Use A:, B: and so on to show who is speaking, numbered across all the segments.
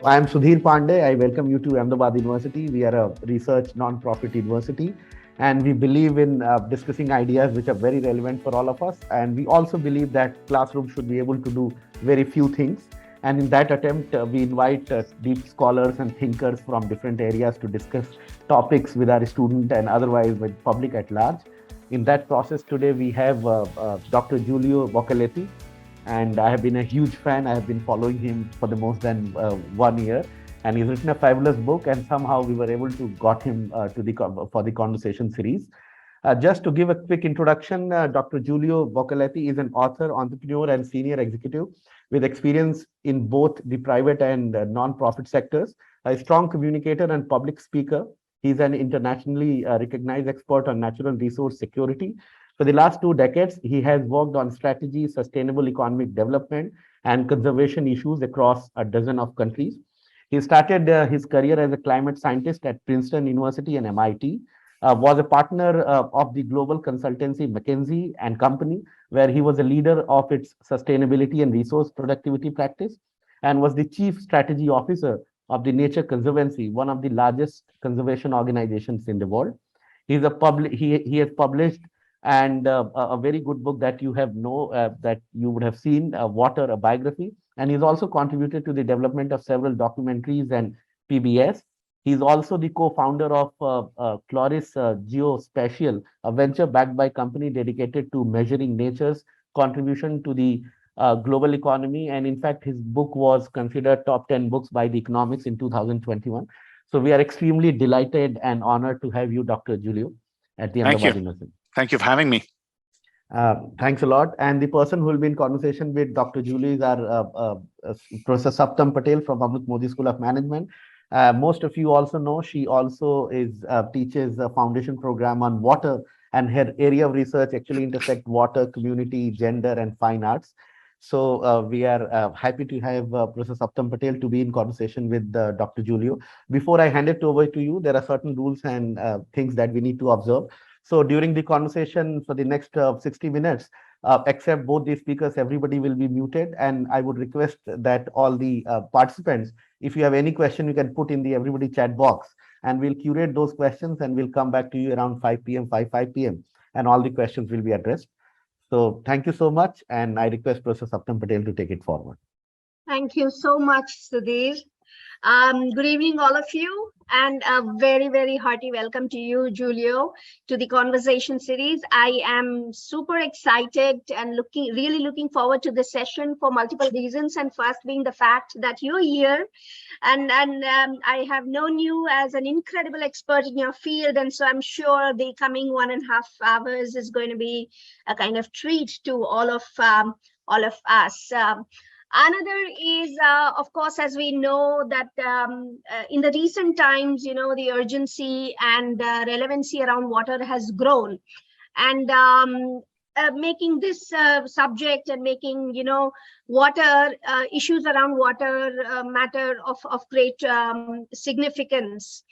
A: I am Sudhir Pandey. I welcome you to Ahmedabad University. We are a research non-profit university, and we believe in discussing ideas which are very relevant for all of us. And we also believe that classrooms should be able to do very few things. And in that attempt, we invite deep scholars and thinkers from different areas to discuss topics with our student and otherwise with public at large. In that process, today we have Dr. Giulio Boccaletti, and I have been a huge fan. I have been following him for the most than 1 year, and he's written a fabulous book. And somehow we were able to got him for the conversation series. Just to give a quick introduction, Dr. Julio Boccaletti is an author, entrepreneur, and senior executive with experience in both the private and non-profit sectors. A strong communicator and public speaker, he's an internationally recognized expert on natural resource security. For the last 2 decades, he has worked on strategy, sustainable economic development, and conservation issues across a dozen of countries. He started his career as a climate scientist at Princeton University and MIT, was a partner of the global consultancy McKinsey and Company, where he was a leader of its sustainability and resource productivity practice, and was the chief strategy officer of the Nature Conservancy, one of the largest conservation organizations in the world. He has published and a very good book that that you would have seen, Water, a biography, and he's also contributed to the development of several documentaries and PBS. He's also the co-founder of Chloris Geospatial, a venture backed by company dedicated to measuring nature's contribution to the global economy. And in fact, his book was considered top 10 books by The Economics in 2021. So we are extremely delighted and honored to have you, Dr. Julio, at the
B: Thank you.
A: Ahmedabad University.
B: Thank you for having me.
A: Thanks a lot. And the person who will be in conversation with Dr. Julie is our Professor Saptam Patel from Amrit Modi School of Management. Most of you also know she also teaches a foundation program on water, and her area of research actually intersect water, community, gender, and fine arts. So we are happy to have Professor Saptam Patel to be in conversation with Dr. Julio. Before I hand it over to you, there are certain rules and things that we need to observe. So during the conversation for the next 60 minutes, except both the speakers, everybody will be muted. And I would request that all the participants, if you have any question, you can put in the everybody chat box, and we'll curate those questions and we'll come back to you around 5 p.m., 5 p.m. and all the questions will be addressed. So thank you so much. And I request Professor Saptam Patel to take it forward.
C: Thank you so much, Sudhir. Good evening, all of you, and a very, very hearty welcome to you, Julio, to the conversation series. I am super excited and really looking forward to this session for multiple reasons. And first being the fact that you're here, and I have known you as an incredible expert in your field, and so I'm sure the coming 1.5 hours is going to be a kind of treat to all of us. Another is, of course, as we know that in the recent times, the urgency and relevancy around water has grown, and making this subject and making, water issues around water matter of great significance.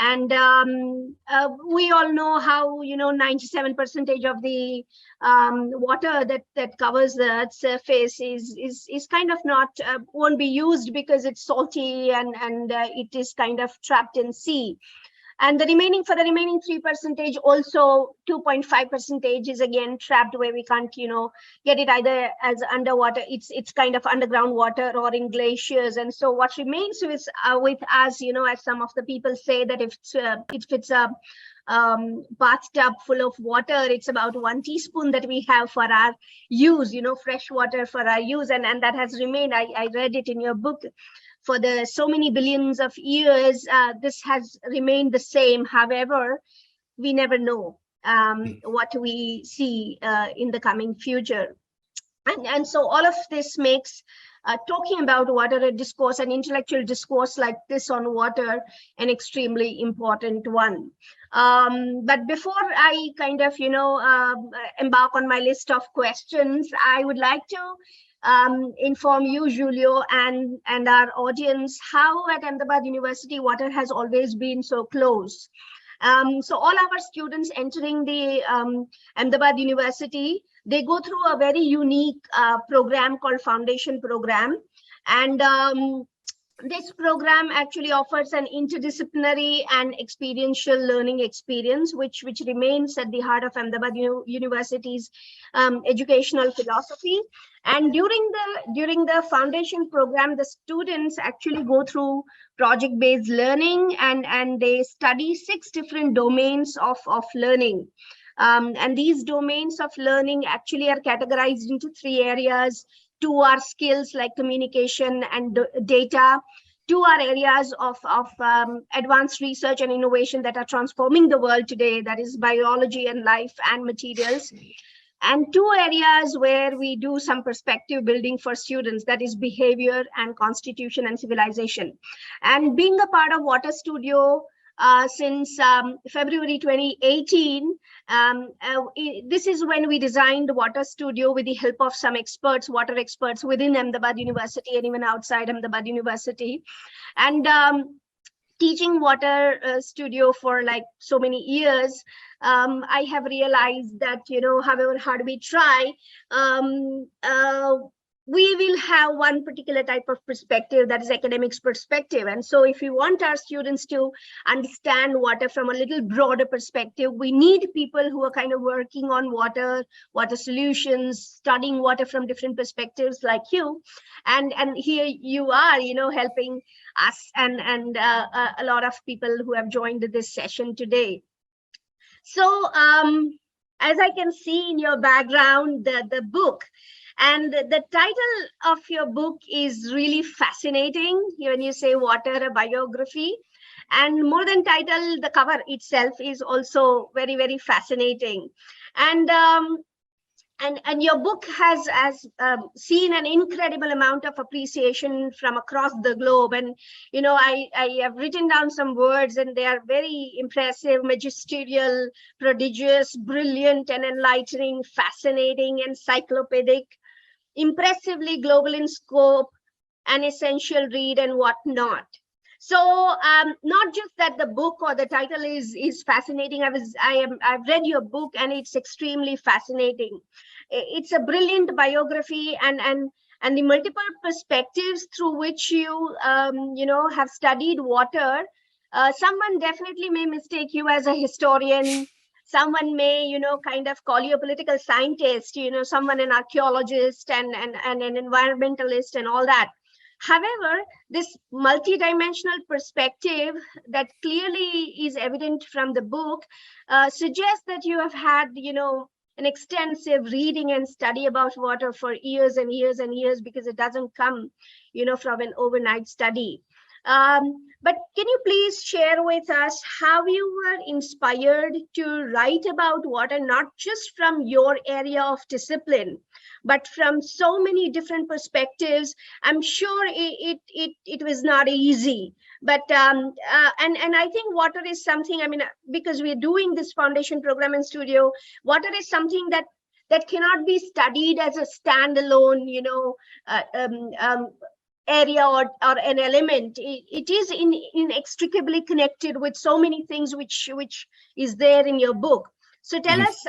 C: And we all know how 97% of the water that covers the Earth's surface is kind of not won't be used because it's salty and it is kind of trapped in sea. And the remaining 3% also 2.5% is again trapped where we can't get it either as underwater. It's kind of underground water or in glaciers. And so what remains with us, as some of the people say, that if it's a bathtub full of water, it's about 1 teaspoon that we have for our use, fresh water for our use, and that has remained. I read it in your book. For the so many billions of years, this has remained the same. However, we never know what we see in the coming future. And so all of this makes talking about water, a discourse, an intellectual discourse like this on water, an extremely important one. But before I kind of, embark on my list of questions, I would like to inform you, Julio, and our audience, how at Ahmedabad University water has always been so close. So all our students entering the Ahmedabad University, they go through a very unique program called Foundation Program. And This program actually offers an interdisciplinary and experiential learning experience, which remains at the heart of Ahmedabad University's educational philosophy. And during the foundation program, the students actually go through project-based learning, and they study 6 different domains of learning. And these domains of learning actually are categorized into 3 areas. 2 are skills like communication and data. 2 are areas of advanced research and innovation that are transforming the world today, that is biology and life and materials. And 2 areas where we do some perspective building for students, that is behavior and constitution and civilization. And being a part of Water Studio since February 2018, this is when we designed Water Studio with the help of some experts, water experts within Ahmedabad University and even outside Ahmedabad University. And teaching Water Studio for like so many years, I have realized that, however hard we try, we will have one particular type of perspective, that is academics perspective. And so if we want our students to understand water from a little broader perspective, we need people who are kind of working on water solutions, studying water from different perspectives like you. And here you are, helping us and a lot of people who have joined this session today. So as I can see in your background, the book, and the title of your book is really fascinating when you say Water, a biography. And more than title, the cover itself is also very, very fascinating. And your book has seen an incredible amount of appreciation from across the globe. And, I have written down some words, and they are very impressive, magisterial, prodigious, brilliant, and enlightening, fascinating, encyclopedic, impressively global in scope, an essential read, and whatnot. So not just that the book or the title is fascinating. I've read your book, and it's extremely fascinating. It's a brilliant biography, and the multiple perspectives through which you have studied water. Someone definitely may mistake you as a historian. Someone may, kind of call you a political scientist, someone an archaeologist and an environmentalist and all that. However, this multidimensional perspective that clearly is evident from the book suggests that you have had, an extensive reading and study about water for years and years and years, because it doesn't come, from an overnight study. But can you please share with us how you were inspired to write about water, not just from your area of discipline, but from so many different perspectives? I'm sure it was not easy, but and I think water is something, because we're doing this foundation program in studio, water is something that cannot be studied as a standalone, area or an element. It is inextricably connected with so many things which is there in your book. So tell us,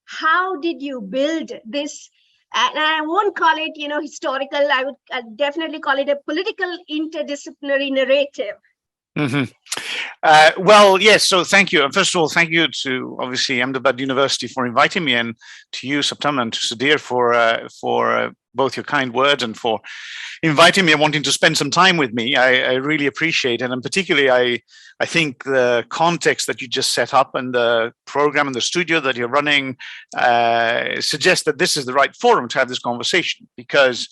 C: how did you build this? And I won't call it, historical. I would definitely call it a political interdisciplinary narrative.
B: Well, yes. So thank you. First of all, thank you to obviously Ahmedabad University for inviting me, and to you, Saptam, and to Sudhir for both your kind words and for inviting me and wanting to spend some time with me. I really appreciate it. And particularly, I think the context that you just set up and the program and the studio that you're running suggests that this is the right forum to have this conversation, because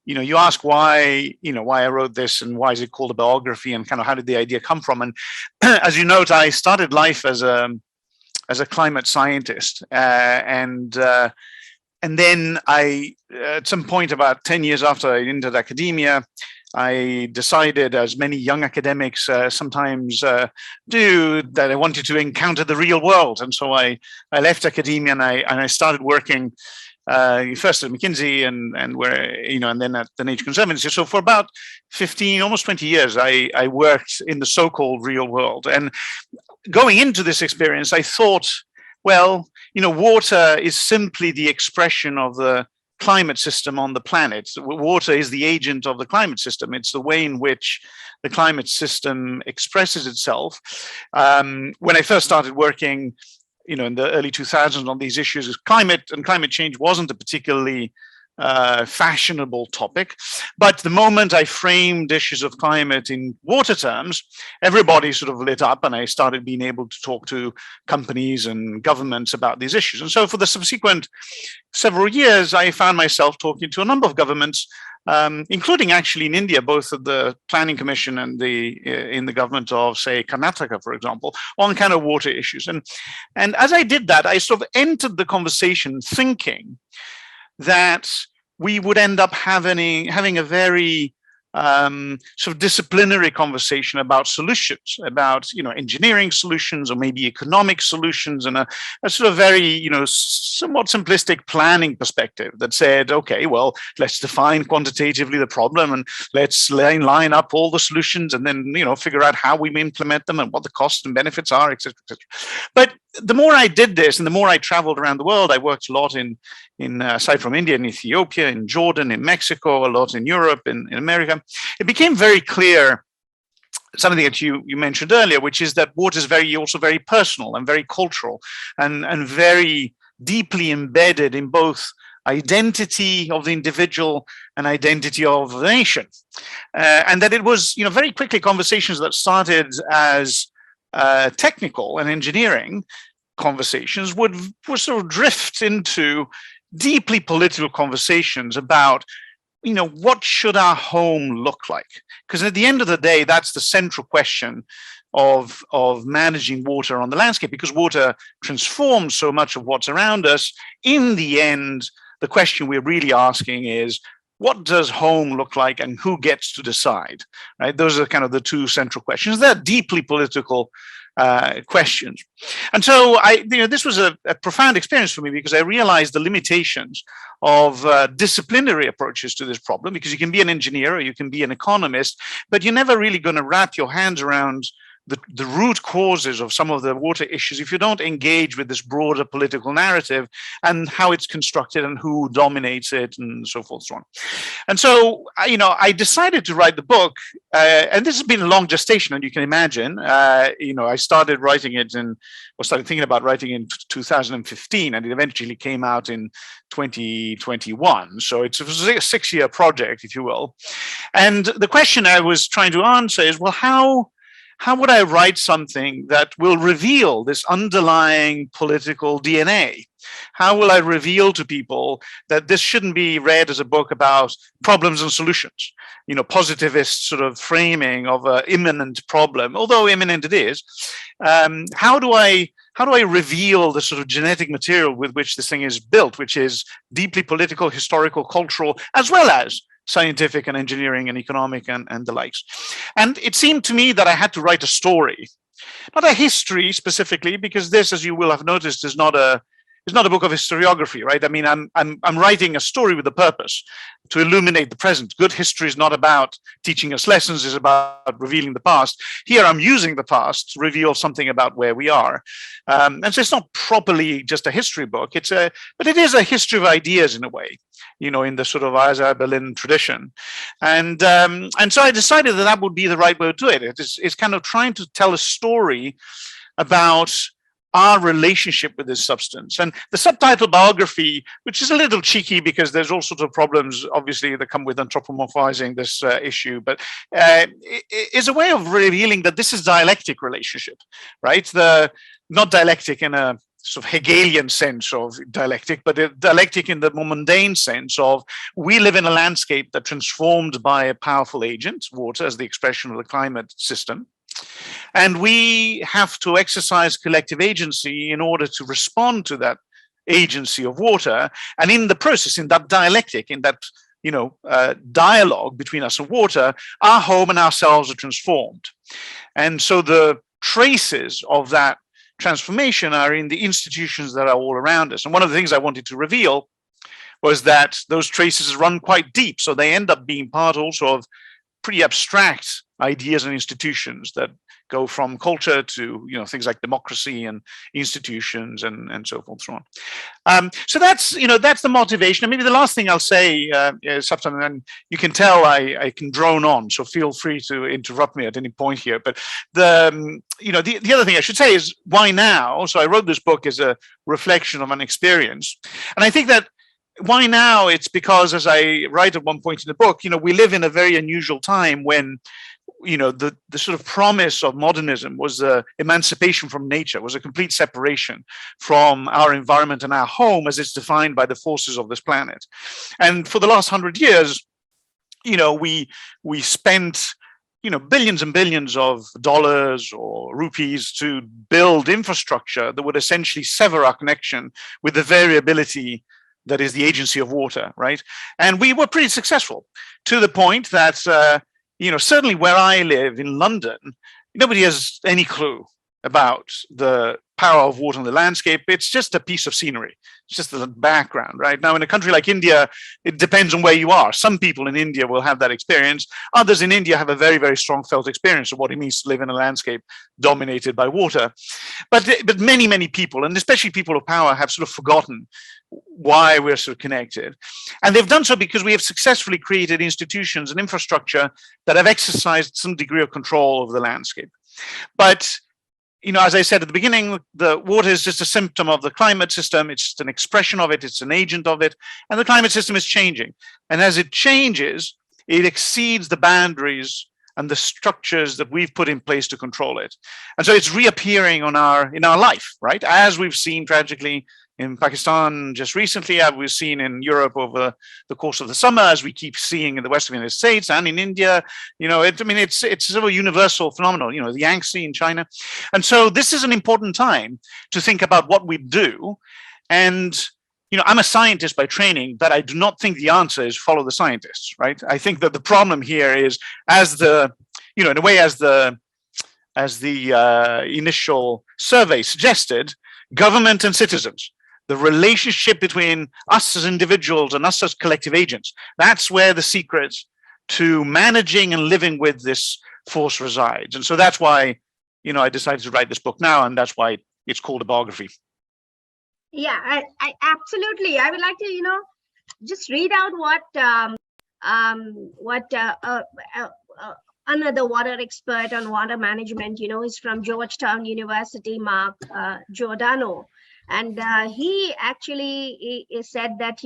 B: you ask why I wrote this and why is it called a biography, and kind of how did the idea come from. And as you note, I started life as a climate scientist, and then I, at some point about 10 years after I entered academia, I decided, as many young academics sometimes do, that I wanted to encounter the real world. And so I left academia, and I started working first at McKinsey and where, and then at the Nature Conservancy. So for about 15, almost 20 years, I worked in the so-called real world. And going into this experience, I thought, well, water is simply the expression of the climate system on the planet. Water is the agent of the climate system. It's the way in which the climate system expresses itself. When I first started working, in the early 2000s on these issues, climate change wasn't a particularly fashionable topic. But the moment I framed issues of climate in water terms, everybody sort of lit up, and I started being able to talk to companies and governments about these issues. And so for the subsequent several years, I found myself talking to a number of governments, including actually in India, both at the Planning Commission and in the government of, say, Karnataka, for example, on kind of water issues. And as I did that, I sort of entered the conversation thinking that we would end up having a very sort of disciplinary conversation about solutions, about engineering solutions or maybe economic solutions, and a sort of very somewhat simplistic planning perspective that said, okay, well, let's define quantitatively the problem and let's line up all the solutions and then figure out how we implement them and what the costs and benefits are, etc., etc. But the more I did this and the more I traveled around the world, I worked a lot in aside from India, in Ethiopia, in Jordan, in Mexico, a lot in Europe, in America. It became very clear something that you mentioned earlier, which is that water is also very personal and very cultural and very deeply embedded in both identity of the individual and identity of the nation. And that it was, very quickly conversations that started as technical and engineering conversations would sort of drift into deeply political conversations about, what should our home look like? Because at the end of the day, that's the central question of managing water on the landscape, because water transforms so much of what's around us. In the end, the question we're really asking is, what does home look like and who gets to decide, right? Those are kind of the two central questions. They're deeply political questions. And so this was a profound experience for me, because I realized the limitations of disciplinary approaches to this problem, because you can be an engineer or you can be an economist, but you're never really going to wrap your hands around the root causes of some of the water issues if you don't engage with this broader political narrative and how it's constructed and who dominates it and so forth and so on. And so, I decided to write the book, and this has been a long gestation, and you can imagine, I started writing it started thinking about writing in 2015, and it eventually came out in 2021. So it was a 6-year project, if you will. And the question I was trying to answer is, well, how would I write something that will reveal this underlying political DNA? How will I reveal to people that this shouldn't be read as a book about problems and solutions, positivist sort of framing of an imminent problem, although imminent it is. How do I reveal the sort of genetic material with which this thing is built, which is deeply political, historical, cultural, as well as scientific and engineering and economic and the likes. And it seemed to me that I had to write a story, not a history specifically, because this, as you will have noticed, is not a book of historiography, right? I mean, I'm writing a story with a purpose to illuminate the present. Good history is not about teaching us lessons, it's about revealing the past. Here I'm using the past to reveal something about where we are. And so it's not properly just a history book, but it is a history of ideas in a way, in the sort of Isaiah Berlin tradition. And so I decided that would be the right way to do it. It's kind of trying to tell a story about our relationship with this substance. And the subtitle biography, which is a little cheeky because there's all sorts of problems, obviously, that come with anthropomorphizing this issue, but is a way of revealing that this is dialectic relationship, right? Not dialectic in a sort of Hegelian sense of dialectic, but a dialectic in the more mundane sense of we live in a landscape that's transformed by a powerful agent, water, as the expression of the climate system. And we have to exercise collective agency in order to respond to that agency of water. And in the process, in that dialectic, in that dialogue between us and water, our home and ourselves are transformed. And so the traces of that transformation are in the institutions that are all around us. And one of the things I wanted to reveal was that those traces run quite deep. So they end up being part also of pretty abstract ideas and institutions that go from culture to things like democracy and institutions and so forth and so on. So that's the motivation. And maybe the last thing I'll say is something, and you can tell I can drone on, so feel free to interrupt me at any point here. But the other thing I should say is, why now? So I wrote this book as a reflection of an experience, and I think that why now? It's because, as I write at one point in the book, we live in a very unusual time when the sort of promise of modernism was emancipation from nature, was a complete separation from our environment and our home as it's defined by the forces of this planet. And for the last 100 years, we spent billions and billions of dollars or rupees to build infrastructure that would essentially sever our connection with the variability that is the agency of water, right? And we were pretty successful, to the point that certainly where I live in London, nobody has any clue about the power of water on the landscape. It's just a piece of scenery. It's just the background, right? Now, in a country like India, it depends on where you are. Some people in India will have that experience. Others in India have a very, very strong felt experience of what it means to live in a landscape dominated by water. But many, many people, and especially people of power, have sort of forgotten why we're so connected. And they've done so because we have successfully created institutions and infrastructure that have exercised some degree of control over the landscape. But as I said at the beginning, the water is just a symptom of the climate system. It's just an expression of it. It's an agent of it. And the climate system is changing. And as it changes, it exceeds the boundaries and the structures that we've put in place to control it. And so it's reappearing in our life, right? As we've seen tragically in Pakistan just recently, as we've seen in Europe over the course of the summer, as we keep seeing in the Western United States and in India. It's sort of a universal phenomenon, the Yangtze in China. And so this is an important time to think about what we do. And I'm a scientist by training, but I do not think the answer is follow the scientists, right? I think that the problem here is, in a way, as the initial survey suggested, government and citizens, the relationship between us as individuals and us as collective agents, that's where the secret to managing and living with this force resides. And so that's why, I decided to write this book now, and that's why it's called a biography.
C: Yeah, I absolutely. I would like to, just read out what another water expert on water management, is from Georgetown University, Mark Giordano. And he actually said that,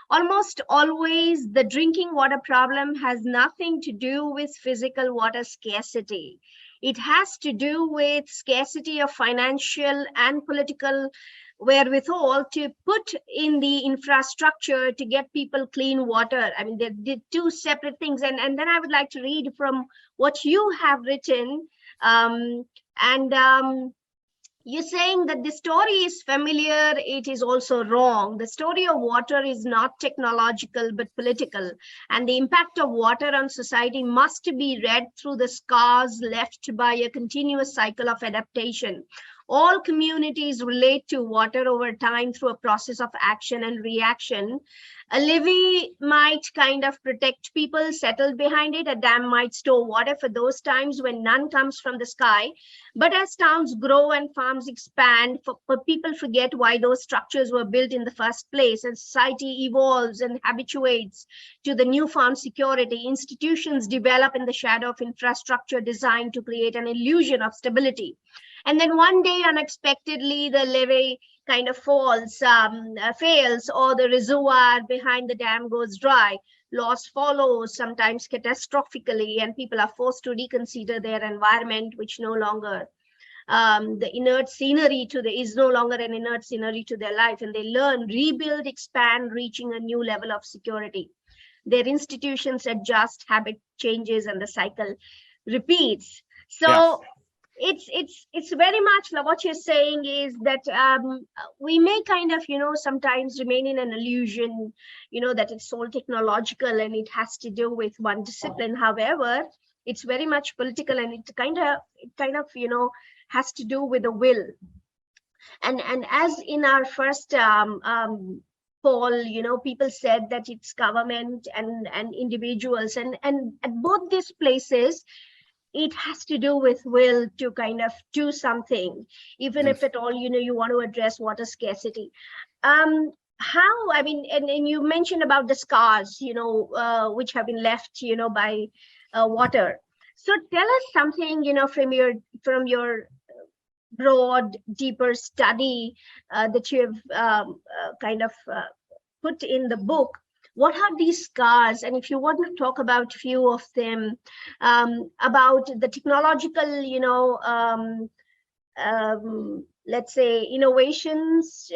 C: almost always the drinking water problem has nothing to do with physical water scarcity. It has to do with scarcity of financial and political wherewithal to put in the infrastructure to get people clean water. I mean, they're two separate things. And then I would like to read from what you have written. You're saying that the story is familiar, it is also wrong. The story of water is not technological, but political. And the impact of water on society must be read through the scars left by a continuous cycle of adaptation. All communities relate to water over time through a process of action and reaction. A levee might kind of protect people settled behind it. A dam might store water for those times when none comes from the sky. But as towns grow and farms expand, people forget why those structures were built in the first place. And society evolves and habituates to the newfound security. Institutions develop in the shadow of infrastructure designed to create an illusion of stability. And then one day, unexpectedly, the levee kind of fails, or the reservoir behind the dam goes dry. Loss follows, sometimes catastrophically, and people are forced to reconsider their environment, which no longer the inert scenery is no longer an inert scenery to their life, and they learn, rebuild, expand, reaching a new level of security. Their institutions adjust, habit changes, and the cycle repeats. So. Yeah. It's very much what you're saying is that we may kind of, sometimes remain in an illusion, that it's all technological and it has to do with one discipline. However, it's very much political, and it kind of, has to do with the will. And as in our first poll, people said that it's government and individuals, and at both these places, it has to do with will to kind of do something, even if at all, you want to address water scarcity. How, I mean, and you mentioned about the scars, which have been left, by water. So tell us something, from your broad, deeper study that you have kind of put in the book. What are these scars? And if you want to talk about few of them, about the technological, let's say innovations,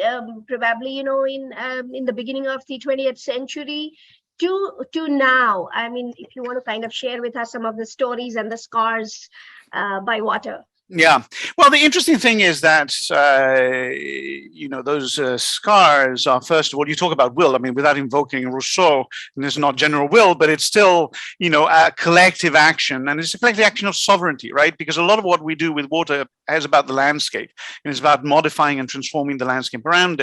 C: probably, in the beginning of the 20th century to now. I mean, if you want to kind of share with us some of the stories and the scars by water.
B: Yeah. Well, the interesting thing is that, those scars are, first of all, you talk about will. I mean, without invoking Rousseau, and it's not general will, but it's still, a collective action. And it's a collective action of sovereignty, right? Because a lot of what we do with water is about the landscape. And it's about modifying and transforming the landscape around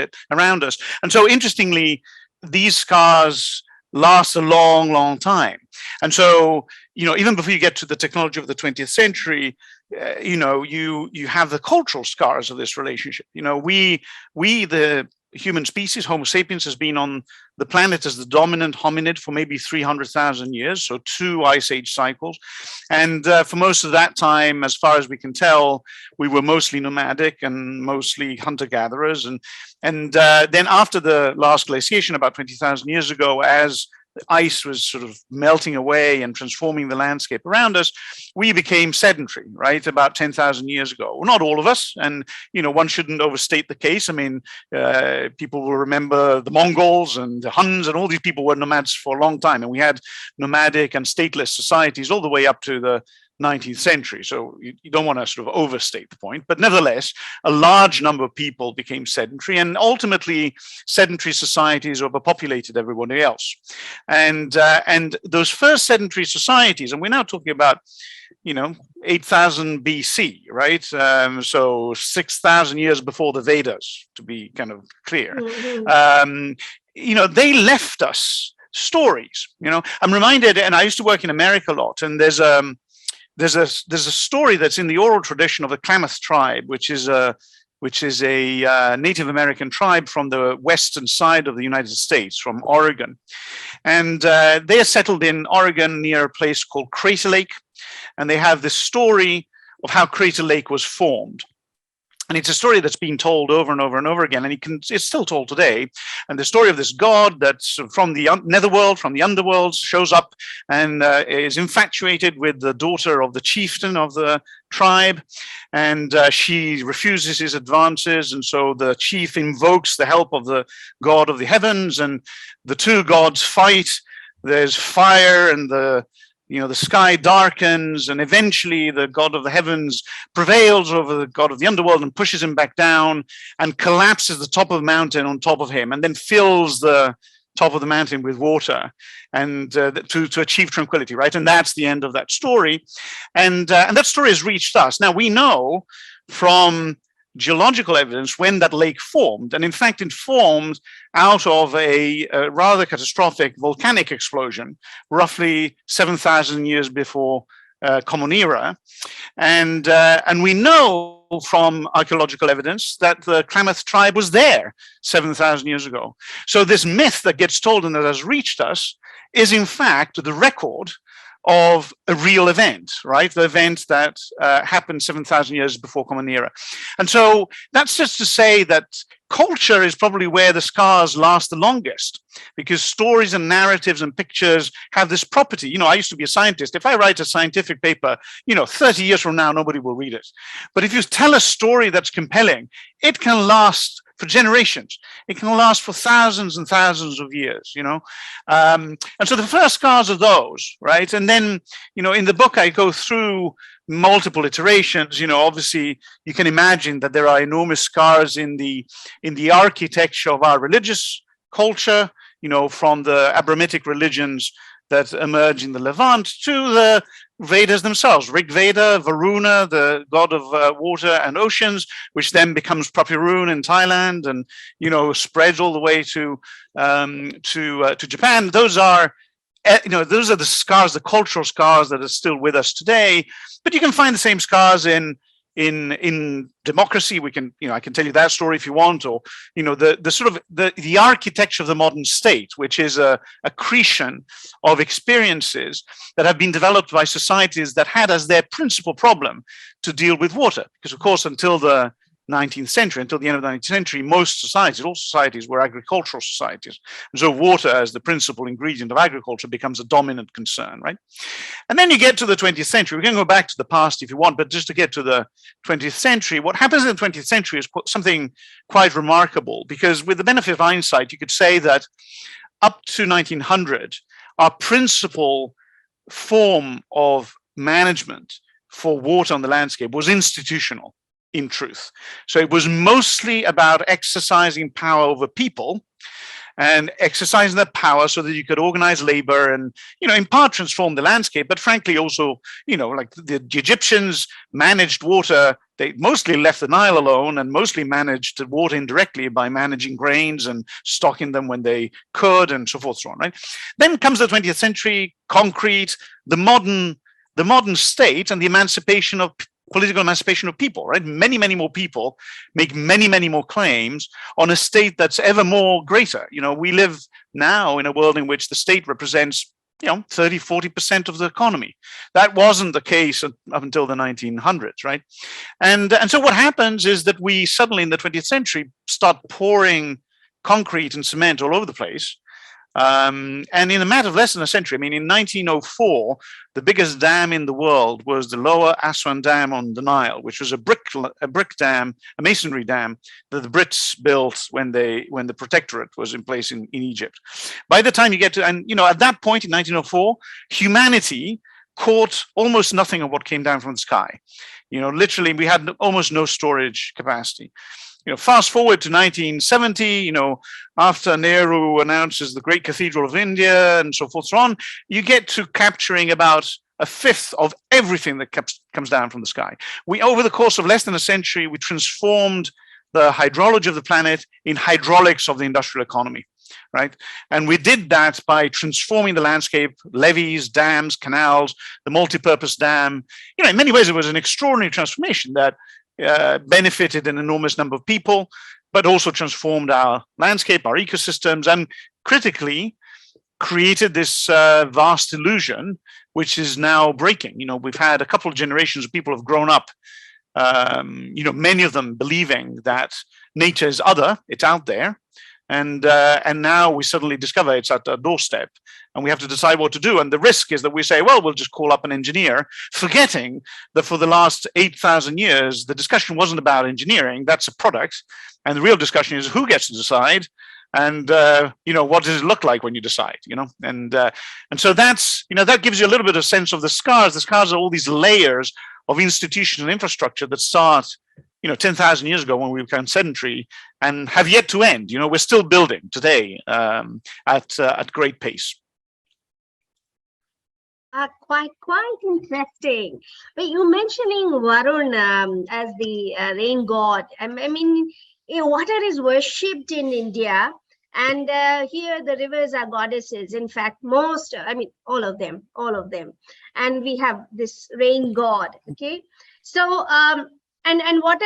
B: us. And so, interestingly, these scars last a long, long time. And so, even before you get to the technology of the 20th century, you have the cultural scars of this relationship. We the human species, Homo sapiens, has been on the planet as the dominant hominid for maybe 300,000 years, so 2 ice age cycles. And for most of that time, as far as we can tell, we were mostly nomadic and mostly hunter-gatherers. And then after the last glaciation about 20,000 years ago, as the ice was sort of melting away and transforming the landscape around us, we became sedentary, right, about 10,000 years ago. Well, not all of us, and one shouldn't overstate the case. I mean, people will remember the Mongols and the Huns, and all these people were nomads for a long time, and we had nomadic and stateless societies all the way up to the 19th century. So you don't want to sort of overstate the point, but nevertheless, a large number of people became sedentary, and ultimately sedentary societies overpopulated everybody else. And those first sedentary societies, and we're now talking about 8,000 BC, right? So 6,000 years before the Vedas, to be kind of clear. They left us stories. I'm reminded, and I used to work in America a lot, and there's a story that's in the oral tradition of the Klamath tribe, which is a Native American tribe from the western side of the United States, from Oregon. And they are settled in Oregon near a place called Crater Lake. And they have this story of how Crater Lake was formed. And it's a story that's been told over and over and over again, and it's still told today. And the story of this god that's from the netherworld, from the underworld, shows up and is infatuated with the daughter of the chieftain of the tribe, and she refuses his advances. And so the chief invokes the help of the god of the heavens, and the two gods fight. There's fire, and the sky darkens, and eventually the god of the heavens prevails over the god of the underworld and pushes him back down and collapses the top of the mountain on top of him, and then fills the top of the mountain with water, and to achieve tranquility, right? And that's the end of that story. And that story has reached us. Now, we know from geological evidence when that lake formed, and in fact it formed out of a rather catastrophic volcanic explosion roughly 7,000 years before Common Era. And we know from archaeological evidence that the Klamath tribe was there 7,000 years ago. So this myth that gets told and that has reached us is in fact the record of a real event, right? The event that happened 7,000 years before Common Era. And so that's just to say that culture is probably where the scars last the longest, because stories and narratives and pictures have this property. I used to be a scientist. If I write a scientific paper, 30 years from now, nobody will read it. But if you tell a story that's compelling, it can last for generations. It can last for thousands and thousands of years, And so the first scars are those, right? And then, in the book, I go through multiple iterations. Obviously, you can imagine that there are enormous scars in the architecture of our religious culture, from the Abrahamic religions that emerge in the Levant to the Vedas themselves, Rig Veda, Varuna, the god of water and oceans, which then becomes Prapirun in Thailand, and spreads all the way to Japan. Those are those are the scars, the cultural scars that are still with us today. But you can find the same scars in democracy. We can, I can tell you that story if you want, or the sort of the architecture of the modern state, which is a accretion of experiences that have been developed by societies that had as their principal problem to deal with water. Because of course, until the 19th century, until the end of the 19th century, most societies, all societies, were agricultural societies. And so water as the principal ingredient of agriculture becomes a dominant concern, right? And then you get to the 20th century. We can go back to the past if you want, but just to get to the 20th century, what happens in the 20th century is something quite remarkable, because with the benefit of hindsight, you could say that up to 1900, our principal form of management for water on the landscape was institutional, in truth. So it was mostly about exercising power over people and exercising that power so that you could organize labor and, in part transform the landscape, but frankly also, like the Egyptians managed water. They mostly left the Nile alone and mostly managed the water indirectly by managing grains and stocking them when they could and so forth, so on, right? Then comes the 20th century, concrete, the modern state and the political emancipation of people, right? Many, many more people make many, many more claims on a state that's ever more greater. We live now in a world in which the state represents, 30, 40% of the economy. That wasn't the case up until the 1900s, right? And so what happens is that we suddenly in the 20th century start pouring concrete and cement all over the place. And in a matter of less than a century, in 1904, the biggest dam in the world was the Lower Aswan Dam on the Nile, which was a brick dam, a masonry dam that the Brits built when the protectorate was in place in Egypt. By the time you get to, at that point in 1904, humanity caught almost nothing of what came down from the sky. Literally, we had almost no storage capacity. Fast forward to 1970, after Nehru announces the Great Cathedral of India and so forth, so on, you get to capturing about a fifth of everything that comes down from the sky. Over the course of less than a century, we transformed the hydrology of the planet in hydraulics of the industrial economy, right? And we did that by transforming the landscape, levees, dams, canals, the multi-purpose dam. In many ways, it was an extraordinary transformation that benefited an enormous number of people, but also transformed our landscape, our ecosystems, and critically created this vast illusion, which is now breaking. We've had a couple of generations of people have grown up, many of them believing that nature is other, it's out there. And now we suddenly discover it's at our doorstep and we have to decide what to do. And the risk is that we say, well, we'll just call up an engineer, forgetting that for the last 8,000 years, the discussion wasn't about engineering, that's a product. And the real discussion is who gets to decide and, what does it look like when you decide, and so that's, that gives you a little bit of sense of the scars. The scars are all these layers of institutional infrastructure that start 10,000 years ago when we became sedentary and have yet to end. We're still building today at great pace.
C: Quite interesting. But you mentioning Varun as the rain god. Water is worshipped in India, and here the rivers are goddesses. In fact, all of them. And we have this rain god. Okay, so and water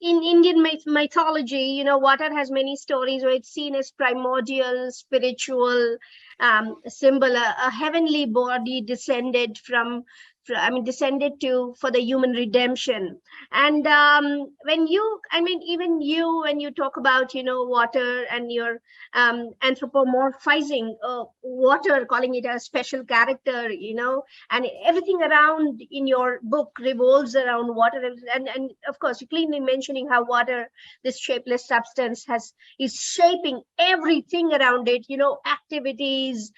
C: in Indian mythology, water has many stories where it's seen as primordial, spiritual symbol, a heavenly body descended for the human redemption. And when you talk about, water and your anthropomorphizing water, calling it a special character, and everything around in your book revolves around water. And of course, you clearly mentioning how water, this shapeless substance, is shaping everything around it, activities,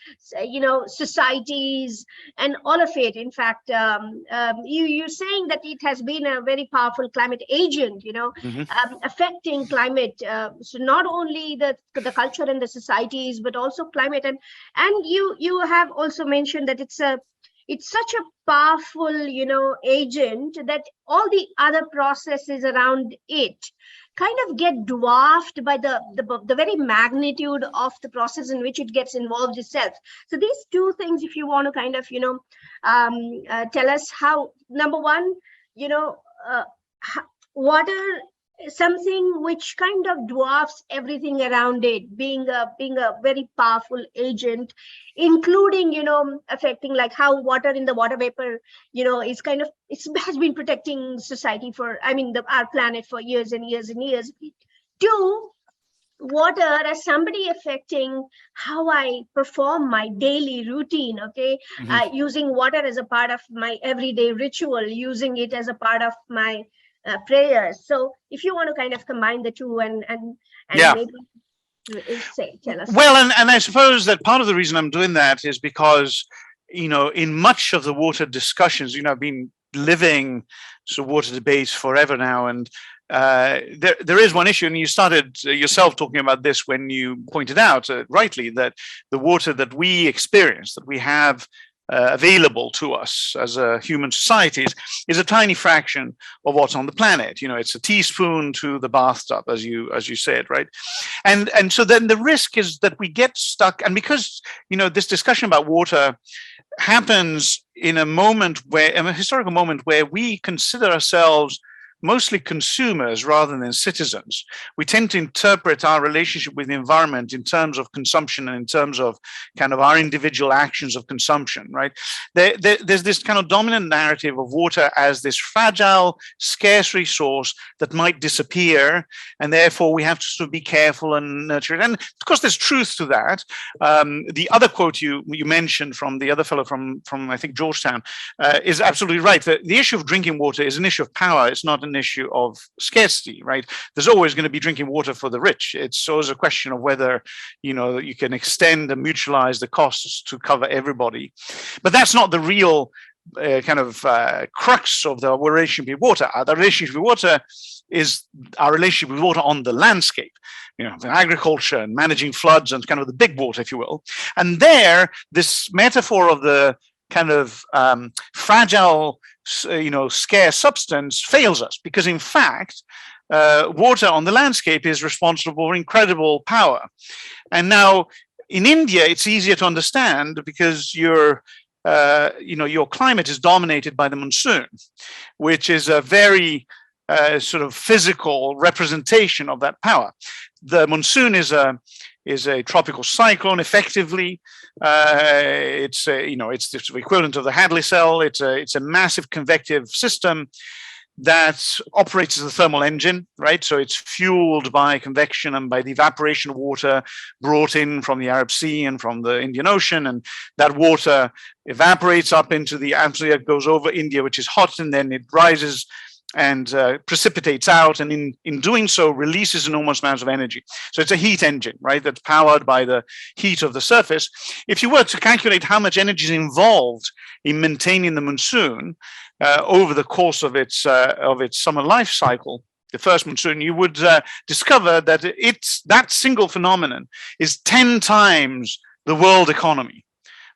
C: societies, and all of it. In fact, you're saying that it has been a very powerful climate agent, affecting climate. So not only the culture and the societies, but also climate. And you have also mentioned that it's such a powerful, agent that all the other processes around it kind of get dwarfed by the very magnitude of the process in which it gets involved itself. So these two things, if you want to kind of, tell us how, number one, water is something which kind of dwarfs everything around it, being a very powerful agent, including, affecting like how water in the water vapor, is kind of, it has been protecting society for, our planet for years and years and years. Two, water as somebody affecting how I perform my daily routine, okay? Using water as a part of my everyday ritual, using it as a part of my prayers. So if you want to kind of combine the two and maybe tell us.
B: Well, and I suppose that part of the reason I'm doing that is because, in much of the water discussions, I've been living sort of water debates forever now, and there is one issue, and you started yourself talking about this when you pointed out rightly that the water that we experience, that we have available to us as a human society is a tiny fraction of what's on the planet. It's a teaspoon to the bathtub, as you said, right? And so then the risk is that we get stuck, and because this discussion about water happens in a historical moment where we consider ourselves mostly consumers rather than citizens. We tend to interpret our relationship with the environment in terms of consumption and in terms of kind of our individual actions of consumption, right? There's this kind of dominant narrative of water as this fragile, scarce resource that might disappear, and therefore we have to sort of be careful and nurture it. And of course, there's truth to that. The other quote you mentioned from the other fellow from I think Georgetown is absolutely right. The issue of drinking water is an issue of power. It's not an issue of scarcity, right? There's always going to be drinking water for the rich. It's always a question of whether, you can extend and mutualize the costs to cover everybody. But that's not the real crux of the relationship with water. The relationship with water is our relationship with water on the landscape, agriculture and managing floods and kind of the big water, if you will. And there, this metaphor of the kind of fragile, scarce substance fails us, because in fact, water on the landscape is responsible for incredible power. And now in India, it's easier to understand because your climate is dominated by the monsoon, which is a very sort of physical representation of that power. The monsoon is a tropical cyclone, effectively. It's the equivalent of the Hadley cell. It's a massive convective system that operates as a thermal engine, right? So it's fueled by convection and by the evaporation of water brought in from the Arab Sea and from the Indian Ocean. And that water evaporates up into the atmosphere, goes over India, which is hot, and then it rises and precipitates out, and in doing so releases enormous amounts of energy. So it's a heat engine, right, that's powered by the heat of the surface. If you were to calculate how much energy is involved in maintaining the monsoon over the course of its summer life cycle, the first monsoon, you would discover that that single phenomenon is 10 times the world economy,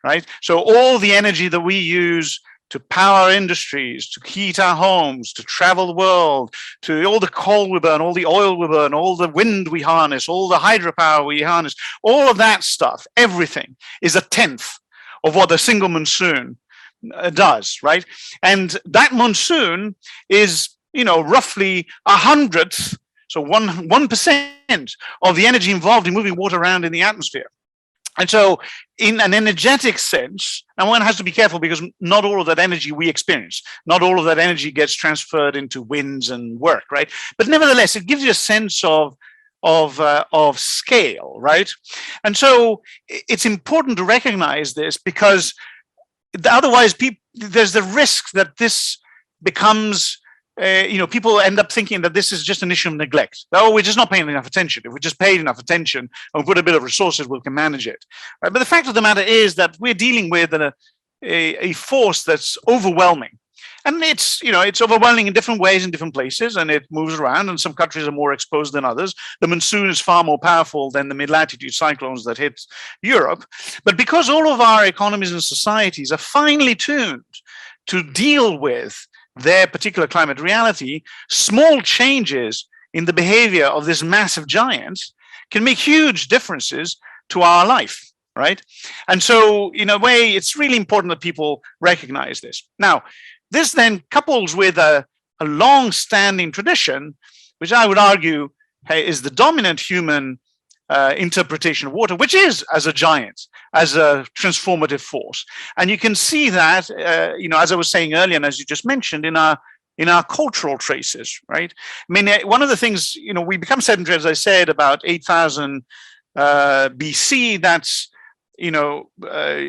B: right? So all the energy that we use to power industries, to heat our homes, to travel the world, to all the coal we burn, all the oil we burn, all the wind we harness, all the hydropower we harness, all of that stuff, everything is a tenth of what a single monsoon does, right? And that monsoon is, roughly 100th, so 1% of the energy involved in moving water around in the atmosphere. And so in an energetic sense, and one has to be careful because not all of that energy we experience, not all of that energy gets transferred into winds and work, right? But nevertheless, it gives you a sense of scale, right? And so it's important to recognize this, because otherwise there's the risk that this becomes people end up thinking that this is just an issue of neglect. Oh, we're just not paying enough attention. If we just paid enough attention and put a bit of resources, we can manage it. Right? But the fact of the matter is that we're dealing with a force that's overwhelming. And it's overwhelming in different ways in different places, and it moves around, and some countries are more exposed than others. The monsoon is far more powerful than the mid-latitude cyclones that hit Europe. But because all of our economies and societies are finely tuned to deal with their particular climate reality, small changes in the behavior of this massive giant can make huge differences to our life, right? And so in a way, it's really important that people recognize this. Now, this then couples with a long-standing tradition, which I would argue is the dominant human interpretation of water, which is as a giant, as a transformative force. And you can see that, as I was saying earlier, and as you just mentioned, in our cultural traces, right? I mean, one of the things, we become sedentary, as I said, about 8,000 BC. That's,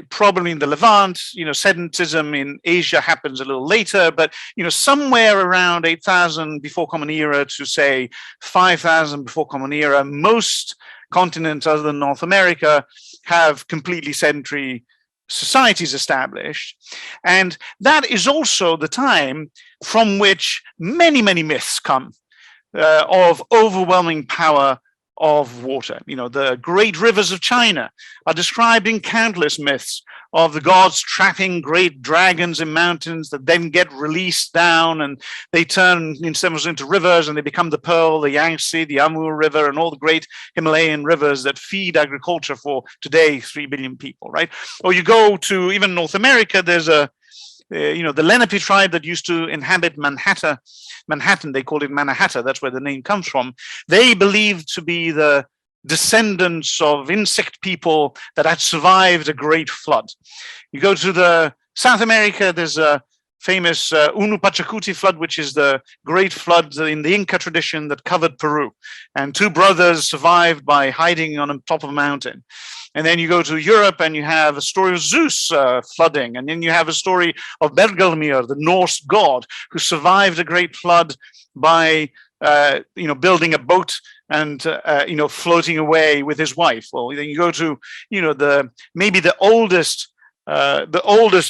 B: probably in the Levant. Sedentism in Asia happens a little later, but, somewhere around 8,000 before Common Era to say 5,000 before Common Era, most continents other than North America have completely sedentary societies established. And that is also the time from which many, many myths come of overwhelming power of water. The great rivers of China are described in countless myths of the gods trapping great dragons in mountains that then get released down, and they turn into rivers, and they become the Pearl, the Yangtze, the Amur River, and all the great Himalayan rivers that feed agriculture for today 3 billion people, right? Or you go to even North America, there's the Lenape tribe that used to inhabit Manhattan, they called it Manahatta, that's where the name comes from. They believed to be the descendants of insect people that had survived a great flood. You go to the South America, there's a famous Unu Pachacuti flood, which is the great flood in the Inca tradition that covered Peru. And 2 brothers survived by hiding on the top of a mountain. And then you go to Europe and you have a story of Zeus flooding. And then you have a story of Bergelmir, the Norse god, who survived a great flood by building a boat and floating away with his wife. Well, then you go to maybe the oldest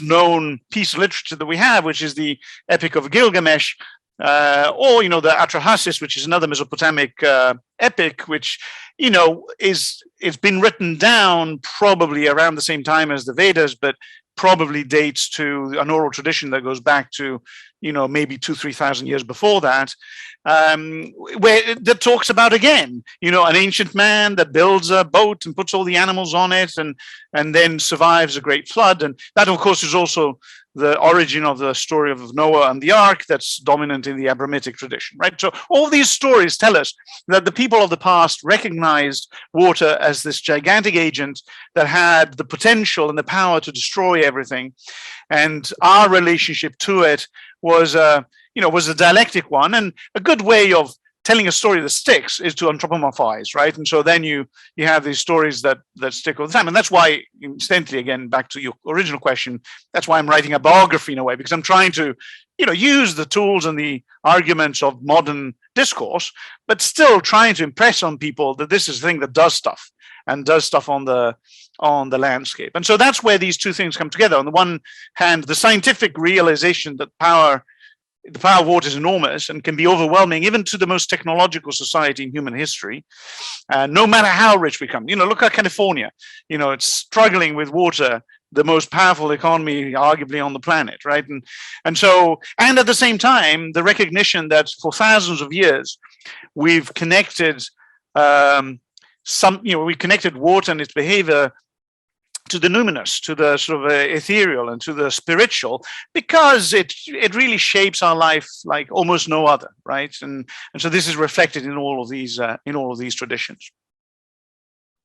B: known piece of literature that we have, which is the Epic of Gilgamesh, or the Atrahasis, which is another Mesopotamic epic, which it's been written down probably around the same time as the Vedas, but probably dates to an oral tradition that goes back to maybe 2,000-3,000 years before that, where that talks about, again, an ancient man that builds a boat and puts all the animals on it and then survives a great flood. And that, of course, is also the origin of the story of Noah and the Ark that's dominant in the Abrahamic tradition, right? So all these stories tell us that the people of the past recognized water as this gigantic agent that had the potential and the power to destroy everything. And our relationship to it was a dialectic one, and a good way of telling a story that sticks is to anthropomorphize, right? And so then you have these stories that stick all the time. And that's why, incidentally, again, back to your original question, that's why I'm writing a biography in a way, because I'm trying to, use the tools and the arguments of modern discourse, but still trying to impress on people that this is a thing that does stuff and does stuff on the landscape. And so that's where these two things come together. On the one hand, the scientific realization that the power of water is enormous and can be overwhelming even to the most technological society in human history, no matter how rich we come. Look at California. It's struggling with water, the most powerful economy arguably on the planet, right? And at the same time, the recognition that for thousands of years we've connected we connected water and its behavior to the numinous, to the sort of ethereal, and to the spiritual, because it really shapes our life like almost no other, right? And so this is reflected in all of these traditions.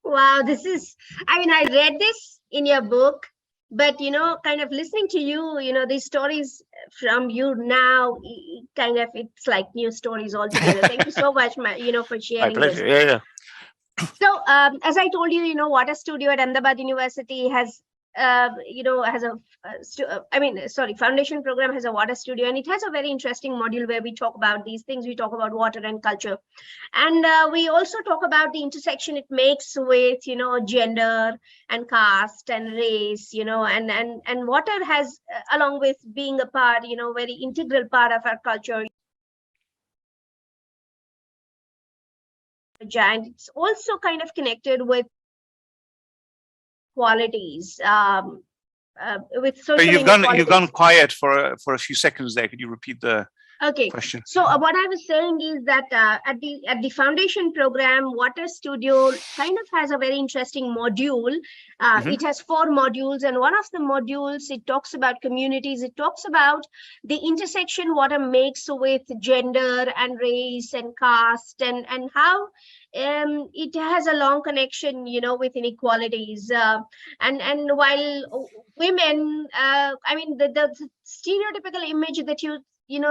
C: Wow, I read this in your book, but kind of listening to you, these stories from you now, it's like new stories altogether. Thank you so much, for sharing.
B: My pleasure.
C: This.
B: Yeah.
C: So, as I told you, Water Studio at Ahmedabad University has, Foundation program has a water studio, and it has a very interesting module where we talk about these things. We talk about water and culture, and we also talk about the intersection it makes with, gender and caste and race, and water has, along with being a part, very integral part of our culture. Giant, it's also kind of connected with qualities, with social.
B: You've gone quiet for a few seconds there. Could you repeat the
C: Okay,
B: question.
C: so what I was saying is that at the foundation program, Water Studio kind of has a very interesting module. It has 4 modules, and one of the modules, it talks about communities. It talks about the intersection water makes with gender and race and caste, and how it has a long connection, with inequalities. And while women, I mean, the stereotypical image that you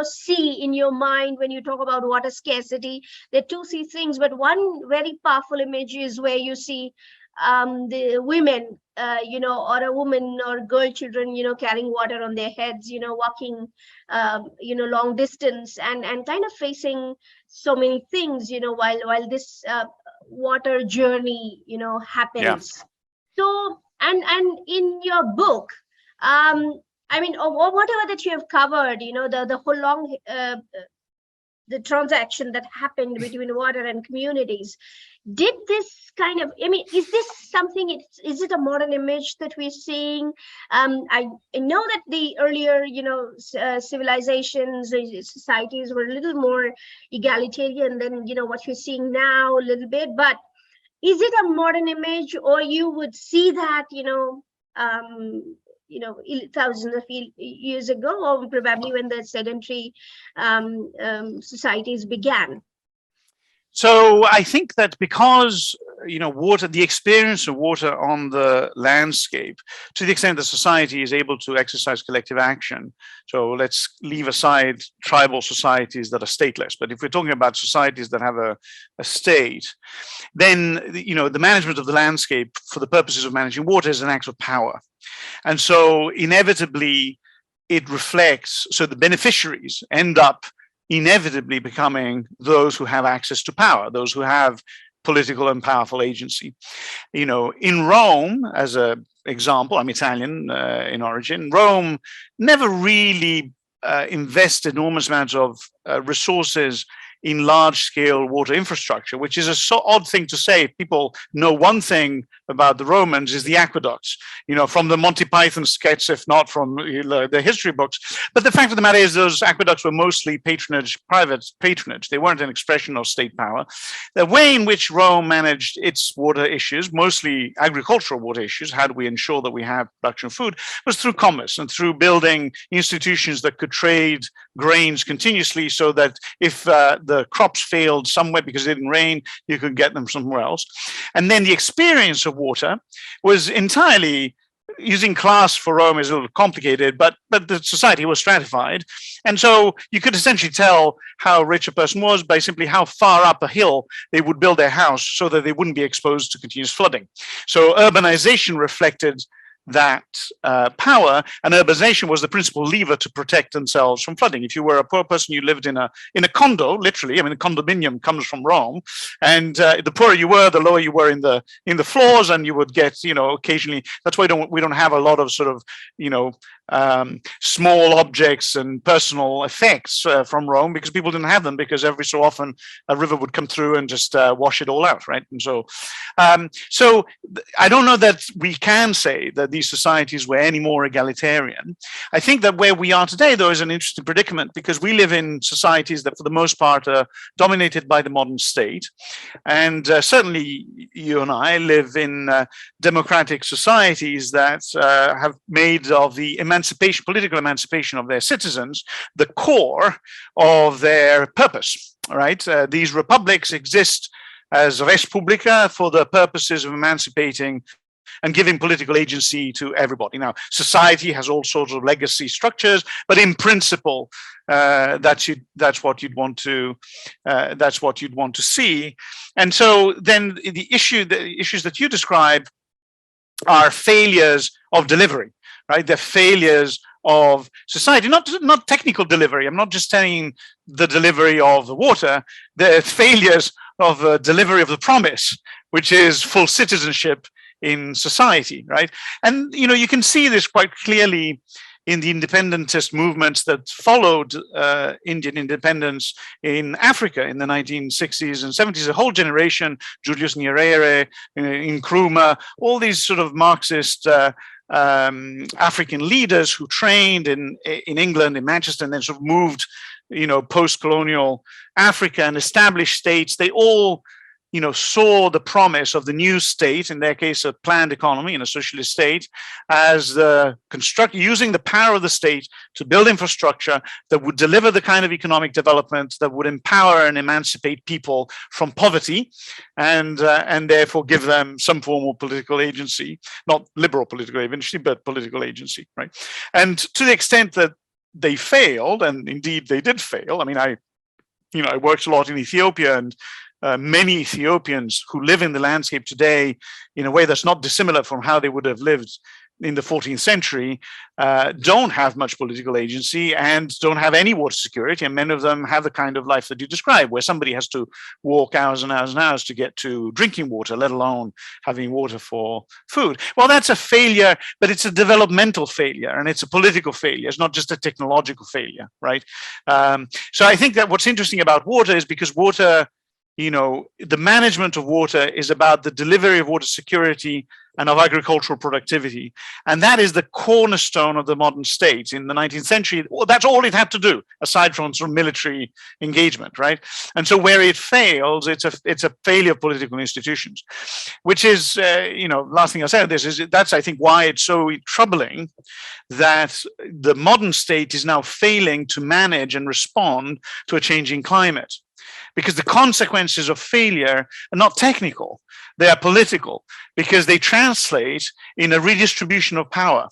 C: see in your mind when you talk about water scarcity, there are 2 things, but one very powerful image is where you see the women, or a woman or girl children, carrying water on their heads, walking long distance, and kind of facing so many things, while this water journey happens. So and in your book, I mean, or whatever that you have covered, the whole long the transaction that happened between water and communities. Did this kind of, I mean, is this something? Is it a modern image that we're seeing? I know that the earlier, civilizations, societies were a little more egalitarian than what you're seeing now a little bit. But is it a modern image, or you would see that thousands of years ago, or probably when the sedentary societies began?
B: So I think that because water, the experience of water on the landscape, to the extent that society is able to exercise collective action. So let's leave aside tribal societies that are stateless. But if we're talking about societies that have a state, then the management of the landscape for the purposes of managing water is an act of power. And so inevitably it reflects, so the beneficiaries end up inevitably becoming those who have access to power, those who have political and powerful agency. In Rome, as an example, I'm Italian in origin, Rome never really invested enormous amounts of resources in large-scale water infrastructure, which is a so odd thing to say. People know one thing about the Romans is the aqueducts, from the Monty Python sketch, if not from the history books. But the fact of the matter is those aqueducts were mostly patronage, private patronage. They weren't an expression of state power. The way in which Rome managed its water issues, mostly agricultural water issues, how do we ensure that we have production of food, was through commerce and through building institutions that could trade grains continuously, so that if the crops failed somewhere because it didn't rain, you could get them somewhere else. And then the experience of water was entirely, using class for Rome is a little complicated, but the society was stratified. And so you could essentially tell how rich a person was by simply how far up a hill they would build their house so that they wouldn't be exposed to continuous flooding. So urbanization reflected that power, and urbanization was the principal lever to protect themselves from flooding. If you were a poor person, you lived in a condo, literally. I mean, a condominium comes from Rome, and the poorer you were, the lower you were in the floors, and you would get, occasionally. That's why we don't have a lot of sort of, small objects and personal effects from Rome, because people didn't have them, because every so often a river would come through and just wash it all out, right? And so I don't know that we can say that these societies were any more egalitarian. I think that where we are today, though, is an interesting predicament, because we live in societies that for the most part are dominated by the modern state. And certainly you and I live in democratic societies that have made of the political emancipation of their citizens, the core of their purpose, right? These republics exist as res publica for the purposes of emancipating and giving political agency to everybody. Now, society has all sorts of legacy structures, but in principle, that's what you'd want to see. And so then the issues that you describe are failures of delivery. Right, they're failures of society, not technical delivery. I'm not just saying the delivery of the water. They're failures of the delivery of the promise, which is full citizenship in society, right? And you can see this quite clearly in the independentist movements that followed Indian independence in Africa in the 1960s and 70s. A whole generation, Julius Nyerere, Nkrumah, all these sort of Marxist African leaders who trained in England, in Manchester, and then sort of moved post-colonial Africa and established states, they all saw the promise of the new state, in their case, a planned economy in a socialist state, as using the power of the state to build infrastructure that would deliver the kind of economic development that would empower and emancipate people from poverty, and therefore give them some form of political agency, not liberal political agency, but political agency, right? And to the extent that they failed, and indeed they did fail. I mean, I worked a lot in Ethiopia, and many Ethiopians who live in the landscape today in a way that's not dissimilar from how they would have lived in the 14th century, don't have much political agency and don't have any water security. And many of them have the kind of life that you describe, where somebody has to walk hours and hours and hours to get to drinking water, let alone having water for food. Well, that's a failure, but it's a developmental failure, and it's a political failure. It's not just a technological failure, right? So I think that what's interesting about water is because water, the management of water is about the delivery of water security and of agricultural productivity. And that is the cornerstone of the modern state. In the 19th century, that's all it had to do, aside from sort of military engagement, right? And so where it fails, it's a failure of political institutions, which is, last thing I'll say on this is that's, I think, why it's so troubling that the modern state is now failing to manage and respond to a changing climate. Because the consequences of failure are not technical, they are political, because they translate in a redistribution of power,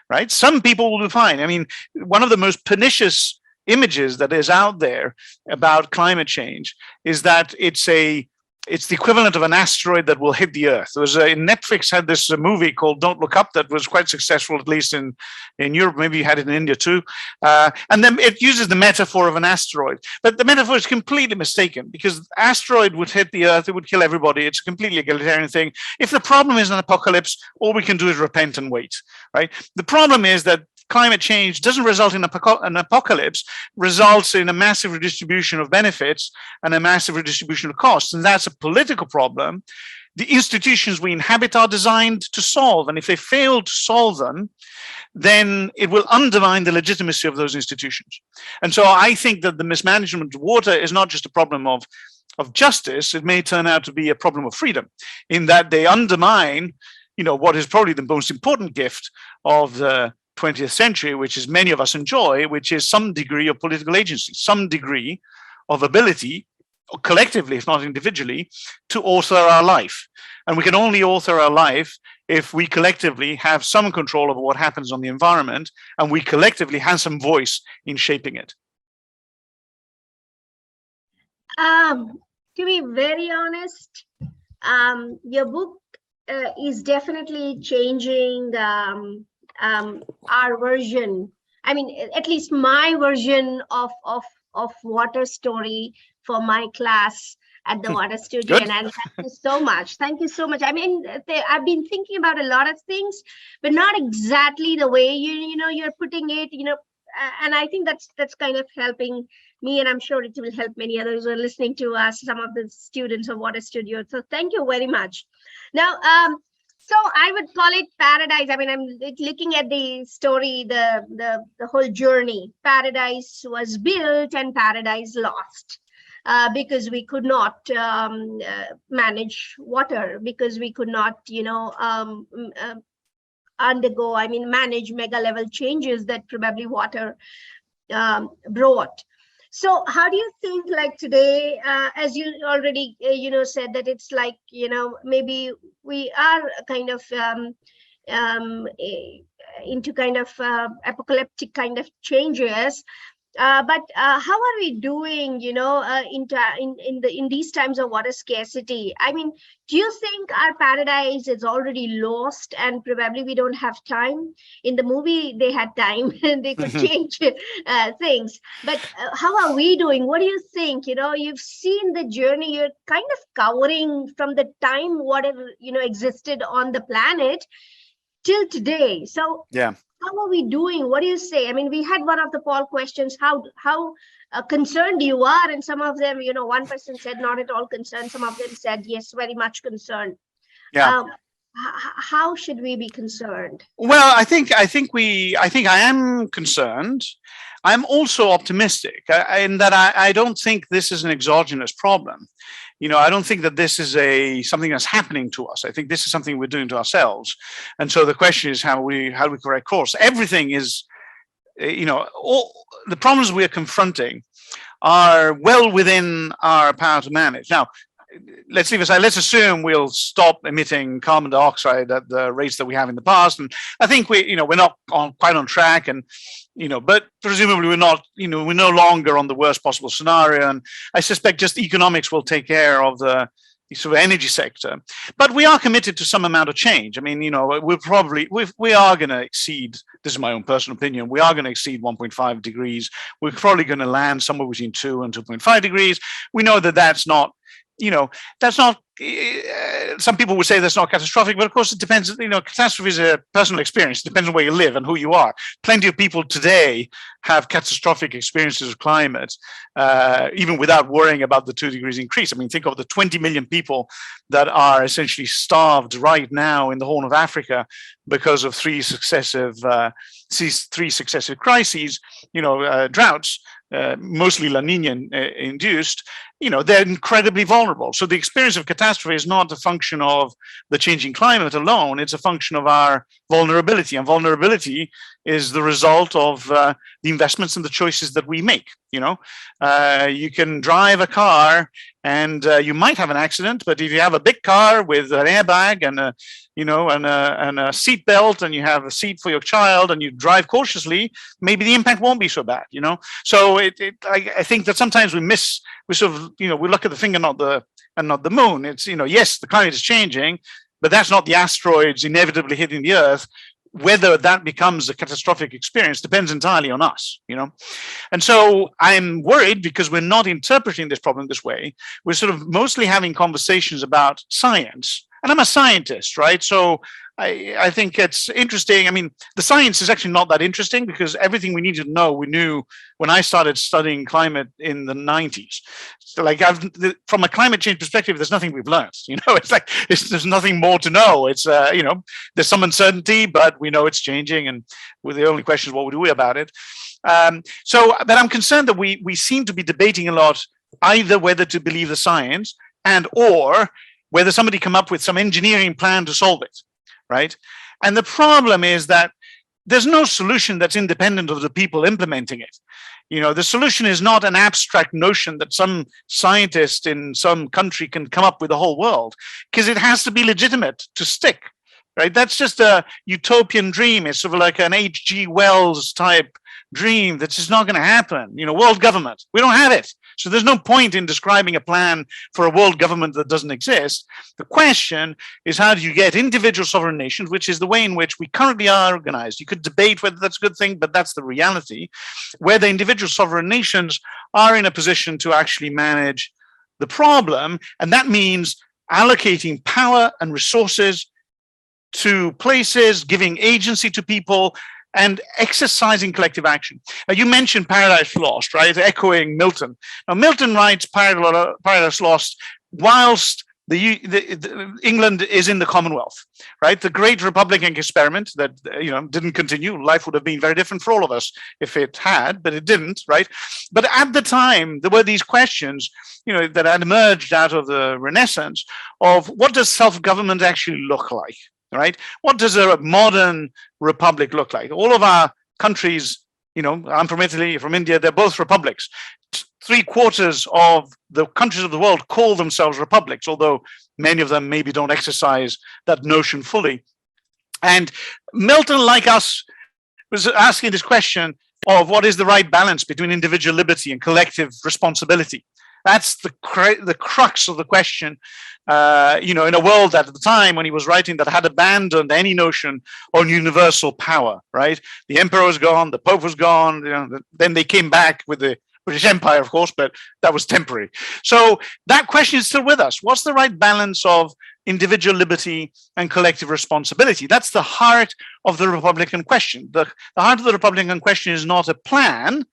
B: right? Some people will be fine. I mean, one of the most pernicious images that is out there about climate change is that it's the equivalent of an asteroid that will hit the Earth. There was Netflix had this movie called Don't Look Up that was quite successful, at least in Europe. Maybe you had it in India too. And then it uses the metaphor of an asteroid. But the metaphor is completely mistaken, because the asteroid would hit the Earth, it would kill everybody. It's a completely egalitarian thing. If the problem is an apocalypse, all we can do is repent and wait, right? The problem is that climate change doesn't result in an apocalypse, results in a massive redistribution of benefits and a massive redistribution of costs. And that's a political problem the institutions we inhabit are designed to solve. And if they fail to solve them, then it will undermine the legitimacy of those institutions. And so I think that the mismanagement of water is not just a problem of justice, it may turn out to be a problem of freedom, in that they undermine, what is probably the most important gift of the 20th century, which is many of us enjoy, which is some degree of political agency, some degree of ability, collectively, if not individually, to author our life. And we can only author our life if we collectively have some control over what happens on the environment, and we collectively have some voice in shaping it.
C: To be very honest, your book is definitely changing our version. I mean, at least my version of water story for my class at the water studio. And thank you so much. Thank you so much. I mean, I've been thinking about a lot of things, but not exactly the way you're putting it, and I think that's kind of helping me, and I'm sure it will help many others who are listening to us, some of the students of Water Studio. So thank you very much. Now, so I would call it paradise. I mean, I'm looking at the story, the whole journey. Paradise was built and paradise lost. Because we could not manage water, because we could not, manage mega level changes that probably water brought. So how do you think, like today, as you already, said that it's like, maybe we are kind of into kind of apocalyptic kind of changes. But how are we doing, in these times of water scarcity? I mean, do you think our paradise is already lost and probably we don't have time? In the movie, they had time and they could change things. But how are we doing? What do you think? You've seen the journey. You're kind of covering from the time whatever, existed on the planet till today. So yeah. How are we doing? What do you say? I mean, we had one of the poll questions, how concerned you are, and some of them, one person said not at all concerned. Some of them said, yes, very much concerned.
B: Yeah.
C: how should we be concerned?
B: Well, I think I am concerned. I'm also optimistic in that I don't think this is an exogenous problem. I don't think that this is something that's happening to us. I think this is something we're doing to ourselves. And so the question is how do we correct course? Everything is, all the problems we are confronting are well within our power to manage. Now, let's leave aside. Let's assume we'll stop emitting carbon dioxide at the rates that we have in the past, and I think we're not quite on track, and but presumably we're not. We're no longer on the worst possible scenario, and I suspect just economics will take care of the sort of energy sector. But we are committed to some amount of change. I mean, we are going to exceed. This is my own personal opinion. We are going to exceed 1.5 degrees. We're probably going to land somewhere between 2 and 2.5 degrees. We know that that's not. That's not, some people would say that's not catastrophic, but of course it depends. Catastrophe is a personal experience. It depends on where you live and who you are. Plenty of people today have catastrophic experiences of climate, even without worrying about the 2 degrees increase. I mean, think of the 20 million people that are essentially starved right now in the Horn of Africa because of three successive crises, droughts. Mostly La Nina induced, they're incredibly vulnerable. So the experience of catastrophe is not a function of the changing climate alone. It's a function of our vulnerability. And vulnerability is the result of the investments and the choices that we make. You can drive a car and you might have an accident, but if you have a big car with an airbag and a seat belt, and you have a seat for your child, and you drive cautiously, maybe the impact won't be so bad. So I think that sometimes we look at the finger, not the moon. It's yes, the climate is changing, but that's not the asteroids inevitably hitting the Earth. Whether that becomes a catastrophic experience depends entirely on us, And so I'm worried because we're not interpreting this problem this way. We're sort of mostly having conversations about science. And I'm a scientist, right? So I think it's interesting. I mean, the science is actually not that interesting because everything we need to know, we knew when I started studying climate in the 90s. So from a climate change perspective, there's nothing we've learned. It's like there's nothing more to know. It's there's some uncertainty, but we know it's changing, and the only question is what we do about it. But I'm concerned that we seem to be debating a lot either whether to believe the science or whether somebody come up with some engineering plan to solve it. Right. And the problem is that there's no solution that's independent of the people implementing it. The solution is not an abstract notion that some scientist in some country can come up with the whole world, because it has to be legitimate to stick. Right. That's just a utopian dream. It's sort of like an H.G. Wells type dream that's just not going to happen. World government. We don't have it. So there's no point in describing a plan for a world government that doesn't exist. The question is, how do you get individual sovereign nations, which is the way in which we currently are organized? You could debate whether that's a good thing, but that's the reality, where the individual sovereign nations are in a position to actually manage the problem. And that means allocating power and resources to places, giving agency to people, and exercising collective action. Now, you mentioned Paradise Lost, right? Echoing Milton. Now, Milton writes Paradise Lost whilst England is in the Commonwealth, right? The great Republican experiment that didn't continue. Life would have been very different for all of us if it had, but it didn't, right? But at the time, there were these questions, that had emerged out of the Renaissance of what does self-government actually look like? Right? What does a modern republic look like? All of our countries, I'm from Italy, you're from India, they're both republics. 3/4 of the countries of the world call themselves republics, although many of them maybe don't exercise that notion fully. And Milton, like us, was asking this question of what is the right balance between individual liberty and collective responsibility. That's the crux of the question. In a world that at the time when he was writing that had abandoned any notion on universal power, right? The emperor was gone, the pope was gone. Then they came back with the British Empire, of course, but that was temporary. So that question is still with us. What's the right balance of individual liberty and collective responsibility? That's the heart of the Republican question. The heart of the Republican question is not a plan;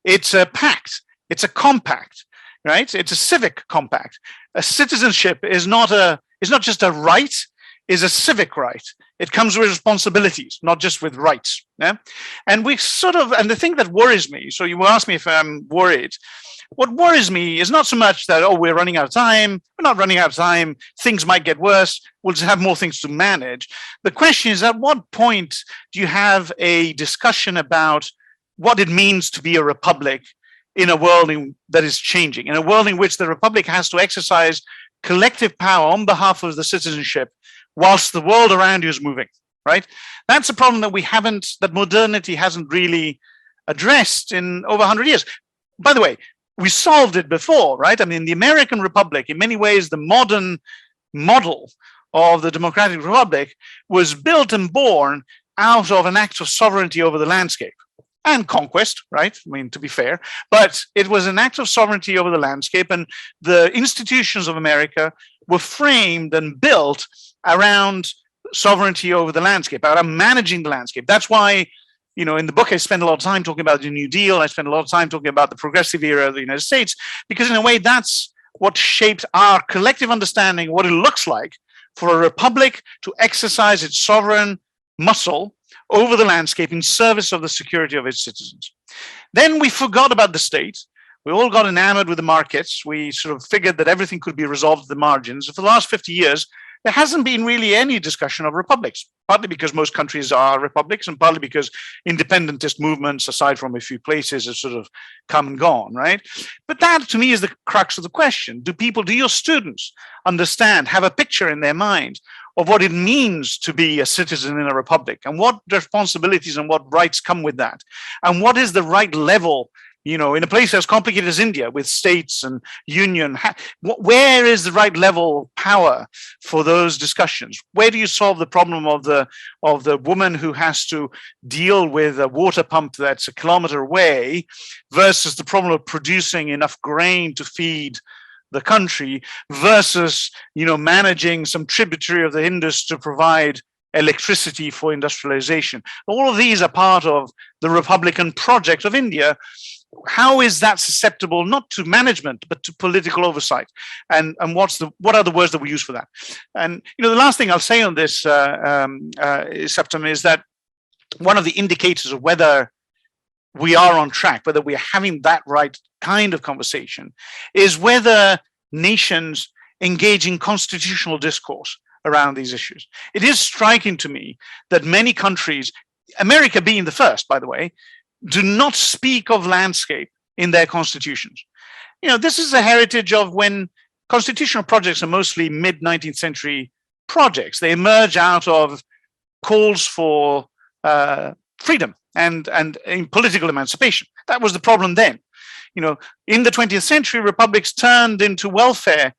B: it's a pact. It's a compact. Right? It's a civic compact. A citizenship is not just a right. is a civic right. It comes with responsibilities, not just with rights. Yeah? And we sort of, and the thing that worries me, so you asked me if I'm worried. What worries me is not so much that, oh, we're running out of time. We're not running out of time. Things might get worse. We'll just have more things to manage. The question is, at what point do you have a discussion about what it means to be a republic in a world that is changing, in a world in which the republic has to exercise collective power on behalf of the citizenship whilst the world around you is moving, right? That's a problem that modernity hasn't really addressed in over 100 years. By the way, we solved it before, right? I mean, the American Republic, in many ways, the modern model of the democratic republic was built and born out of an act of sovereignty over the landscape and conquest, right? I mean, to be fair, but it was an act of sovereignty over the landscape, and the institutions of America were framed and built around sovereignty over the landscape, around managing the landscape. That's why, you know, in the book, I spend a lot of time talking about the New Deal. I spend a lot of time talking about the progressive era of the United States, because in a way, that's what shaped our collective understanding of what it looks like for a republic to exercise its sovereign muscle over the landscape in service of the security of its citizens. Then we forgot about the state. We all got enamored with the markets. We sort of figured that everything could be resolved at the margins. For the last 50 years, there hasn't been really any discussion of republics, partly because most countries are republics and partly because independentist movements, aside from a few places, have sort of come and gone, right? But that, to me, is the crux of the question. Do your students understand, have a picture in their mind of what it means to be a citizen in a republic, and what responsibilities and what rights come with that, and what is the right level, you know, in a place as complicated as India with states and union, where is the right level of power for those discussions? Where do you solve the problem of the woman who has to deal with a water pump that's a kilometer away versus the problem of producing enough grain to feed the country versus, you know, managing some tributary of the Indus to provide electricity for industrialization? All of these are part of the Republican project of India. How is that susceptible not to management but to political oversight? And what are the words that we use for that? And you know, the last thing I'll say on this, Septum, is that one of the indicators of whether we are on track, whether we are having that right kind of conversation, is whether nations engage in constitutional discourse around these issues. It is striking to me that many countries, America being the first, by the way, do not speak of landscape in their constitutions. You know, this is a heritage of when constitutional projects are mostly mid-19th century projects. They emerge out of calls for freedom and in political emancipation. That was the problem then. You know, in the 20th century, republics turned into welfare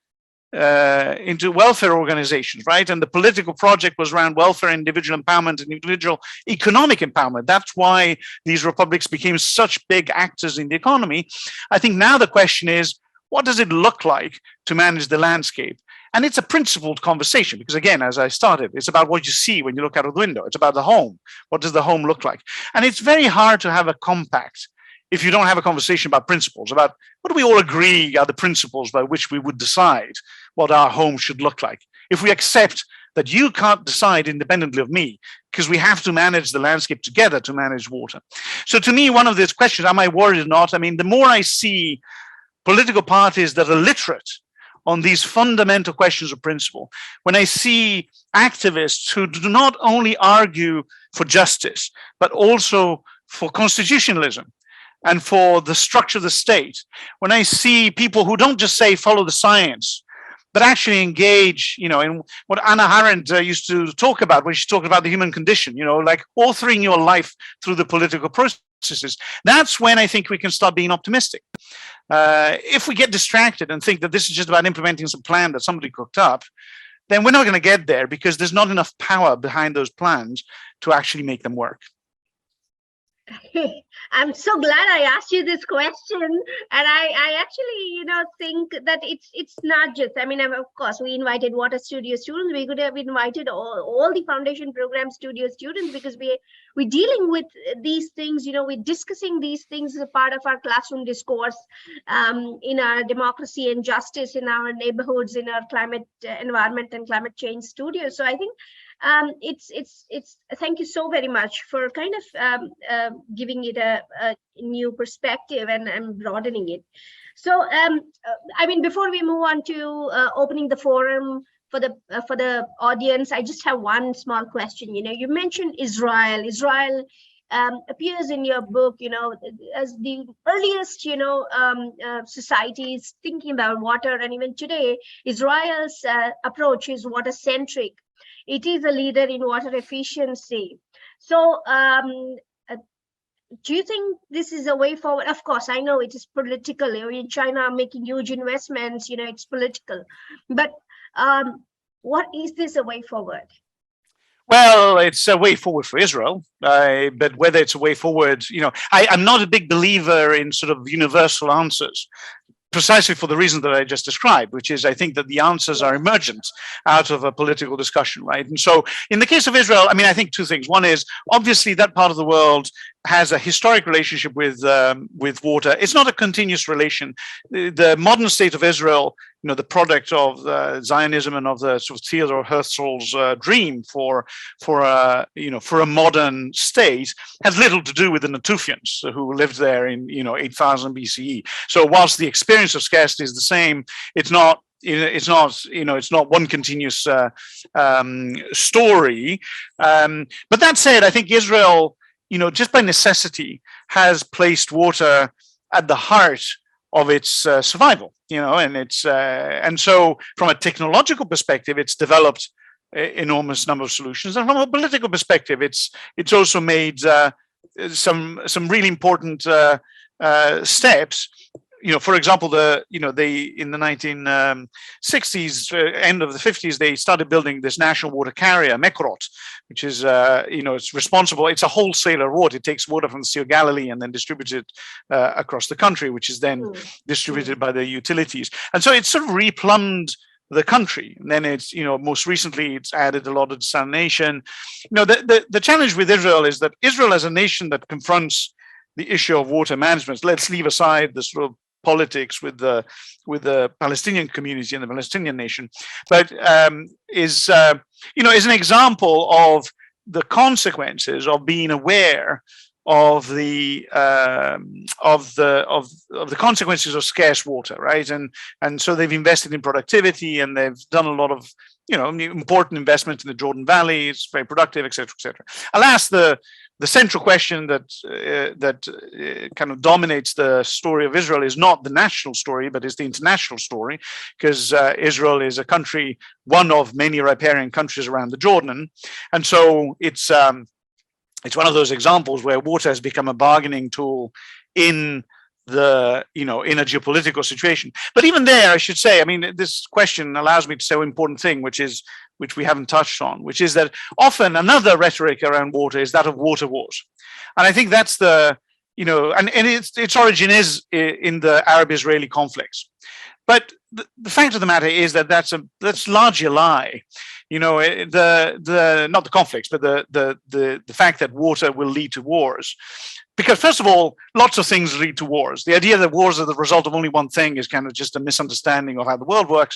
B: organizations, right? And the political project was around welfare, individual empowerment, and individual economic empowerment. That's why these republics became such big actors in the economy. I think now the question is, what does it look like to manage the landscape? And it's a principled conversation because, again, as I started, it's about what you see when you look out of the window. It's about the home. What does the home look like? And it's very hard to have a compact if you don't have a conversation about principles, about what do we all agree are the principles by which we would decide what our home should look like. If we accept that you can't decide independently of me because we have to manage the landscape together to manage water. So to me, one of these questions, am I worried or not? I mean, the more I see political parties that are literate on these fundamental questions of principle, when I see activists who do not only argue for justice, but also for constitutionalism and for the structure of the state, when I see people who don't just say follow the science, but actually engage, you know, in what Anna Arendt used to talk about when she talked about the human condition, you know, like authoring your life through the political processes, that's when I think we can start being optimistic. If we get distracted and think that this is just about implementing some plan that somebody cooked up, then we're not going to get there because there's not enough power behind those plans to actually make them work.
C: I'm so glad I asked you this question, and I actually, think that it's not just. I mean, of course, we invited water studio students. We could have invited all the foundation program studio students because we're dealing with these things. We're discussing these things as a part of our classroom discourse, in our democracy and justice, in our neighborhoods, in our climate, environment, and climate change studios. So I think it's thank you so very much for kind of giving it a new perspective and broadening it. So I mean, before we move on to opening the forum for the audience, I just have one small question. You mentioned Israel appears in your book, as the earliest, societies thinking about water, and even today Israel's approach is water centric. It is a leader in water efficiency. So do you think this is a way forward? Of course, I know it is political. In China making huge investments, it's political. But what is this a way forward?
B: Well, it's a way forward for Israel, but whether it's a way forward, I'm not a big believer in sort of universal answers, precisely for the reason that I just described, which is I think that the answers are emergent out of a political discussion, right? And so in the case of Israel, I mean, I think two things. One is obviously that part of the world has a historic relationship with water. It's not a continuous relation. The modern state of Israel, the product of Zionism and of the sort of Theodore Herzl's dream for a modern state, has little to do with the Natufians who lived there in 8000 BCE. So whilst the experience of scarcity is the same, it's not one continuous story. But that said, I think Israel, just by necessity, has placed water at the heart of its survival, and so from a technological perspective, it's developed enormous number of solutions, and from a political perspective, it's also made some really important steps. For example, they in the 1960s, end of the 50s, they started building this national water carrier, Mekrot, which is, it's responsible. It's a wholesaler water. It takes water from the Sea of Galilee and then distributes it across the country, which is then distributed by the utilities. And so it's sort of replumbed the country. And then it's, most recently, it's added a lot of desalination. The challenge with Israel is that Israel as a nation that confronts the issue of water management, let's leave aside the sort of politics with the Palestinian community and the Palestinian nation, but is an example of the consequences of being aware of the consequences of scarce water, right? And so they've invested in productivity, and they've done a lot of important investments in the Jordan Valley. It's very productive, et cetera, et cetera. Alas, the central question that kind of dominates the story of Israel is not the national story, but is the international story, because Israel is a country, one of many riparian countries around the Jordan, and so it's one of those examples where water has become a bargaining tool in a geopolitical situation. But even there, I should say, I mean, this question allows me to say an important thing, which we haven't touched on, which is that often another rhetoric around water is that of water wars. And I think that's and its origin is in the Arab-Israeli conflicts. But the fact of the matter is that that's largely a lie. Not the conflicts, but the fact that water will lead to wars. Because first of all, lots of things lead to wars. The idea that wars are the result of only one thing is kind of just a misunderstanding of how the world works.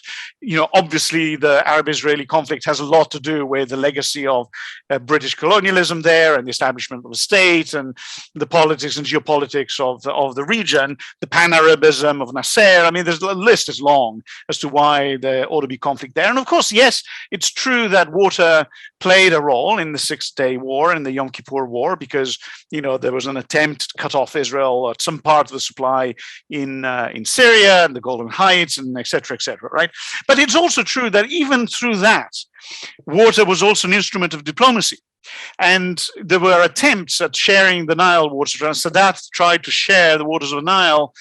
B: Obviously the Arab-Israeli conflict has a lot to do with the legacy of British colonialism there, and the establishment of a state, and the politics and geopolitics of the region, the Pan-Arabism of Nasser. I mean, the list is long as to why there ought to be conflict there. And of course, yes, it's true that water played a role in the Six-Day War and the Yom Kippur War, because there was an attempt to cut off Israel at some part of the supply in Syria and the Golden Heights, and et cetera, right? But it's also true that even through that, water was also an instrument of diplomacy. And there were attempts at sharing the Nile water. Sadat tried to share the waters of the Nile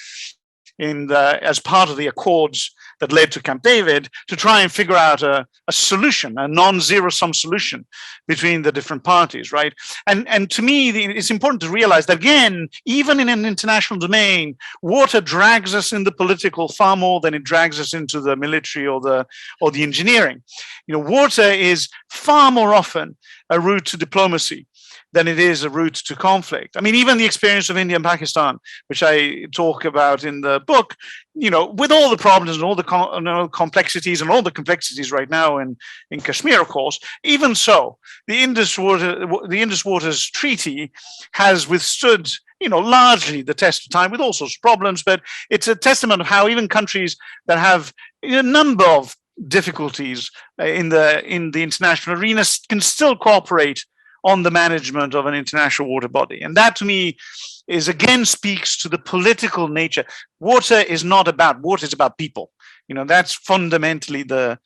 B: as part of the accords that led to Camp David to try and figure out a solution, a non-zero sum solution between the different parties, right? And to me, it's important to realize that, again, even in an international domain, water drags us in the political far more than it drags us into the military or the engineering. Water is far more often a route to diplomacy than it is a route to conflict. I mean, even the experience of India and Pakistan, which I talk about in the book, with all the problems and all the complexities and all the complexities right now in Kashmir, of course, even so, the Indus Waters Treaty has withstood largely the test of time with all sorts of problems, but it's a testament of how even countries that have a number of difficulties in the international arena can still cooperate on the management of an international water body. And that, to me, again speaks to the political nature. Water is not about water, it's about people. That's fundamentally the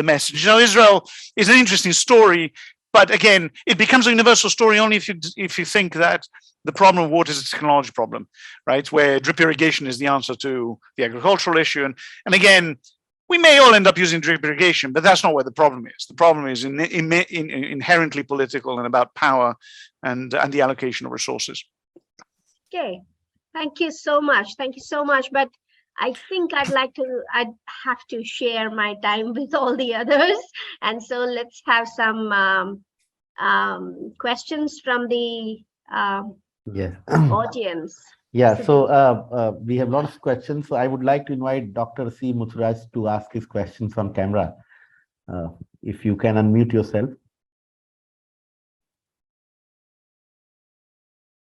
B: message. Israel is an interesting story, but again, it becomes a universal story only if you think that the problem of water is a technology problem, right? Where drip irrigation is the answer to the agricultural issue. And again, we may all end up using drip irrigation, but that's not where the problem is. The problem is inherently political and about power and the allocation of resources.
C: Okay, thank you so much. Thank you so much. But I think I'd have to share my time with all the others. And so let's have some questions from the audience.
A: Yeah, so we have lots of questions. So I would like to invite Dr. C. Muthraj to ask his questions on camera. If you can unmute yourself.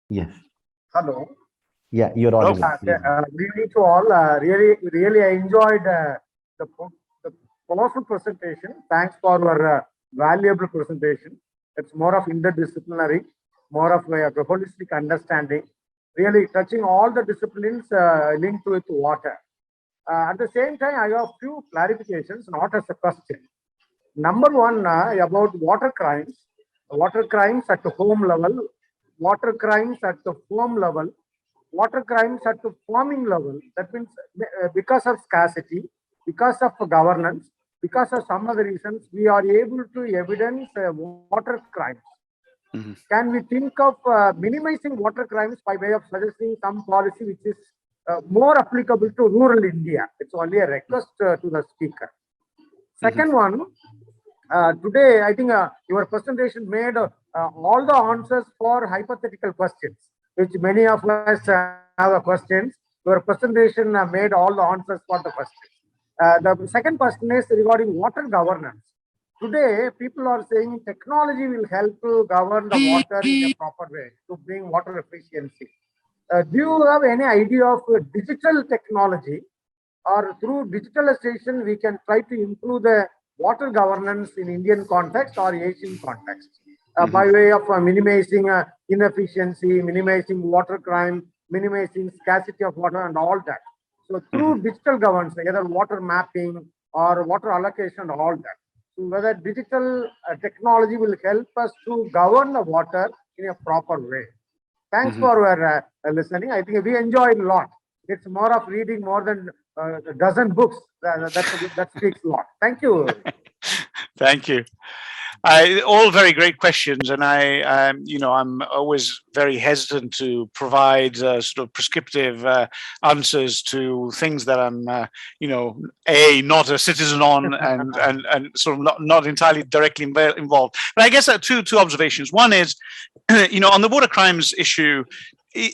A: Yes.
D: Hello.
A: Yeah, you're audible.
D: Good evening to all. Really, I enjoyed the powerful presentation. Thanks for your valuable presentation. It's more of interdisciplinary, more of a holistic understanding, really touching all the disciplines linked with water. At the same time, I have few clarifications, not as a question. Number one, about water crimes at the home level, water crimes at the home level, water crimes at the farming level. That means because of scarcity, because of governance, because of some other reasons, we are able to evidence water crimes. Mm-hmm. Can we think of minimizing water crimes by way of suggesting some policy which is more applicable to rural India? It's only a request to the speaker. Second one, today I think your presentation made all the answers for hypothetical questions, which many of us have questions. Your presentation made all the answers for the questions. The second question is regarding water governance. Today, people are saying technology will help to govern the water in a proper way to bring water efficiency. Do you have any idea of digital technology, or through digitalization we can try to improve the water governance in Indian context or Asian context by way of minimizing inefficiency, minimizing water crime, minimizing scarcity of water and all that. So through digital governance, either water mapping or water allocation and all that. Whether digital technology will help us to govern the water in a proper way. Thanks for your listening. I think we enjoyed a lot. It's more of reading more than a dozen books. That speaks a lot. Thank you.
B: Thank you. All very great questions, and I'm always very hesitant to provide sort of prescriptive answers to things that I'm, not a citizen on, and sort of not entirely directly involved. But I guess two observations. One is, on the water crimes issue,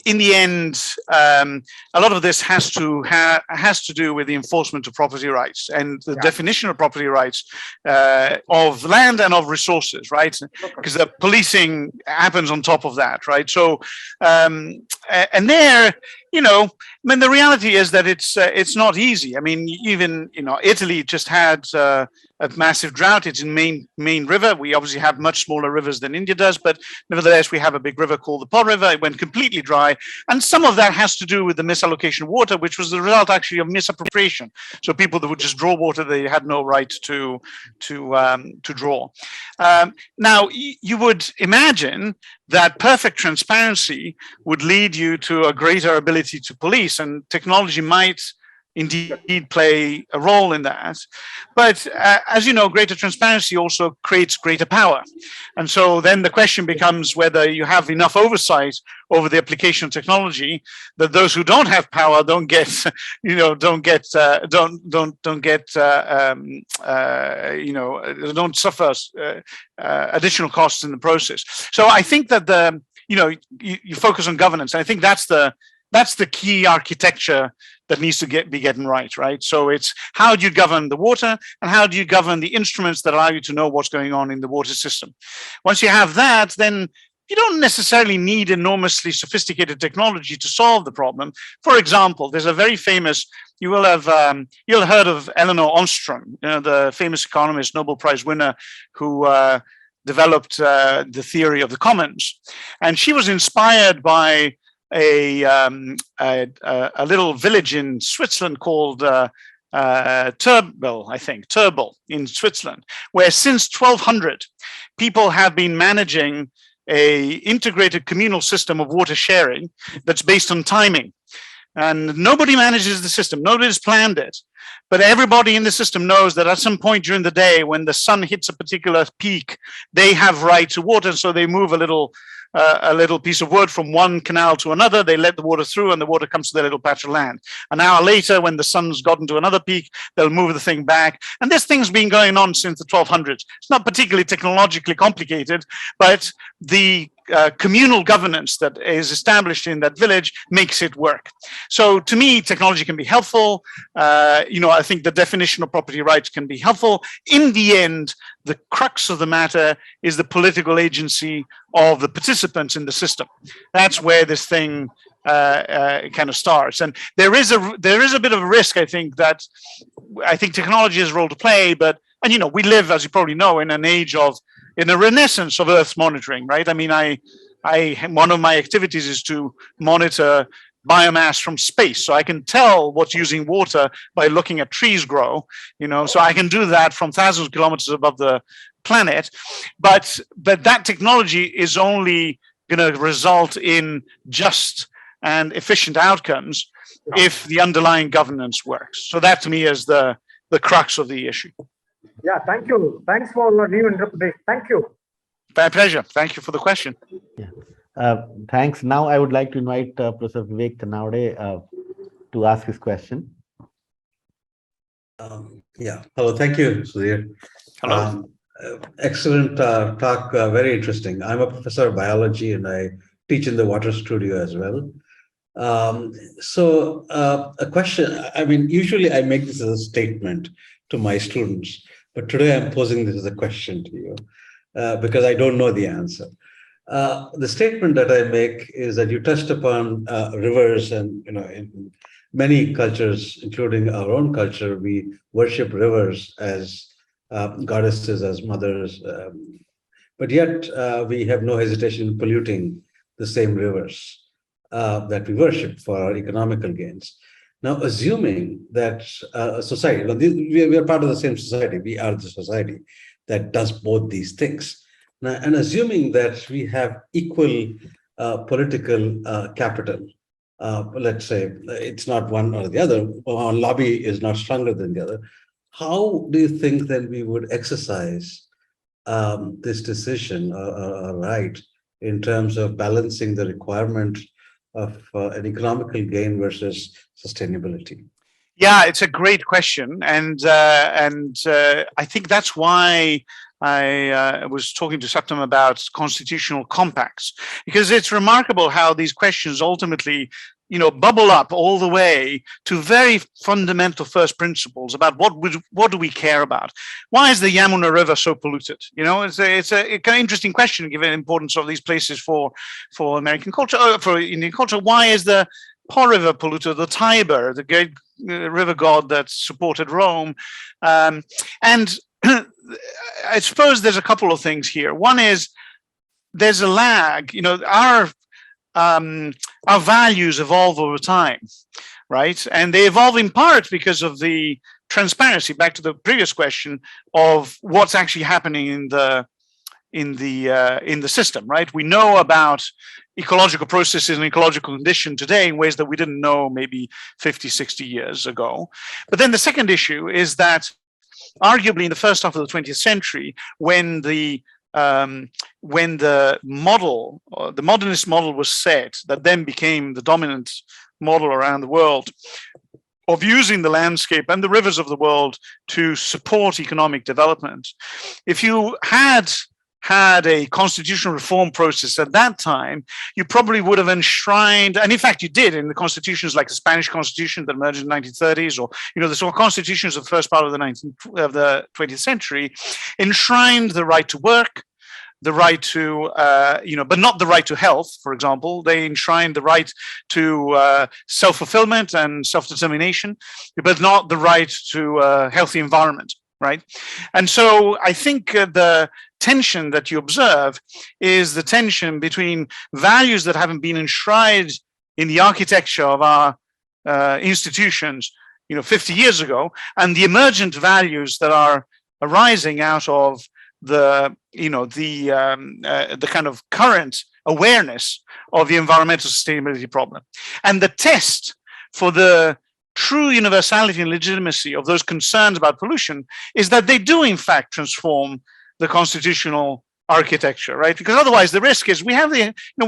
B: in the end, a lot of this has to do with the enforcement of property rights and the definition of property rights of land and of resources, right? Because the policing happens on top of that, right? So, and there, the reality is that it's not easy. I mean, even Italy just had a massive drought. It's in main river. We obviously have much smaller rivers than India does, but nevertheless, we have a big river called the Po River. It went completely dry, and some of that has to do with the misallocation of water, which was the result actually of misappropriation. So people that would just draw water they had no right to draw. Now, you would imagine that perfect transparency would lead you to a greater ability to police, and technology might indeed play a role in that. But as you know, greater transparency also creates greater power. And so then the question becomes whether you have enough oversight over the application of technology that those who don't have power don't get, don't suffer additional costs in the process. So I think that you focus on governance. And I think that's the key architecture that needs to be getting right? So it's how do you govern the water and how do you govern the instruments that allow you to know what's going on in the water system? Once you have that, then you don't necessarily need enormously sophisticated technology to solve the problem. For example, there's a very famous, you'll have heard of Elinor Ostrom, the famous economist, Nobel Prize winner, who developed the theory of the commons. And she was inspired by a little village in Switzerland called Turbel in Switzerland, where since 1200 people have been managing a integrated communal system of water sharing that's based on timing. And nobody manages the system, nobody's planned it, but everybody in the system knows that at some point during the day when the sun hits a particular peak, they have right to water, so they move a little piece of wood from one canal to another, they let the water through and the water comes to their little patch of land. An hour later, when the sun's gotten to another peak, they'll move the thing back. And this thing's been going on since the 1200s. It's not particularly technologically complicated, but the communal governance that is established in that village makes it work. So to me, technology can be helpful. I think the definition of property rights can be helpful. In the end, the crux of the matter is the political agency of the participants in the system. That's where this thing kind of starts. And there is a bit of a risk, I think technology has a role to play, but we live, as you probably know, in a renaissance of Earth monitoring, right? I mean, one of my activities is to monitor biomass from space. So I can tell what's using water by looking at trees grow, so I can do that from thousands of kilometers above the planet. But that technology is only going to result in just and efficient outcomes if the underlying governance works. So that to me is the crux of the issue.
D: Yeah, thank you. Thanks for your new interpretation. Thank you.
B: My pleasure. Thank you for the question.
A: Yeah. Thanks. Now I would like to invite Professor Vivek Tanawade to ask his question.
E: Hello. Thank you, Sudhir.
B: Hello.
E: Excellent talk. Very interesting. I'm a professor of biology and I teach in the water studio as well. So a question, usually I make this as a statement to my students, but today I'm posing this as a question to you because I don't know the answer. The statement that I make is that you touched upon rivers, and in many cultures, including our own culture, we worship rivers as goddesses, as mothers, but yet we have no hesitation in polluting the same rivers that we worship for our economical gains. Now, assuming that a society, we are part of the same society, we are the society that does both these things. Now, and assuming that we have equal political capital, let's say it's not one or the other, one lobby is not stronger than the other, how do you think then we would exercise this decision or right in terms of balancing the requirement of an economical gain versus sustainability?
B: Yeah, it's a great question, and I think that's why I was talking to Saptam about constitutional compacts, because it's remarkable how these questions ultimately, bubble up all the way to very fundamental first principles about what do we care about? Why is the Yamuna River so polluted? It's a kind of interesting question given the importance of these places for American culture, for Indian culture. Why is the Po River polluted? The Tiber, the great river god that supported Rome, and I suppose there's a couple of things here. One is there's a lag. Our values evolve over time, right? And they evolve in part because of the transparency, back to the previous question, of what's actually happening in the system, right? We know about ecological processes and ecological condition today in ways that we didn't know maybe 50, 60 years ago. But then the second issue is that arguably in the first half of the 20th century, when the model, the modernist model was set, that then became the dominant model around the world, of using the landscape and the rivers of the world to support economic development. If you had a constitutional reform process at that time, you probably would have enshrined, and in fact you did in the constitutions like the Spanish Constitution that emerged in the 1930s, or the sort of constitutions of the first part of the 20th century, enshrined the right to work, the right to, but not the right to health, for example. They enshrined the right to self-fulfillment and self-determination, but not the right to a healthy environment, right? And so I think the tension that you observe is the tension between values that haven't been enshrined in the architecture of our institutions, 50 years ago, and the emergent values that are arising out of the kind of current awareness of the environmental sustainability problem. And the test for the true universality and legitimacy of those concerns about pollution is that they do in fact transform the constitutional architecture, right? Because otherwise the risk is we've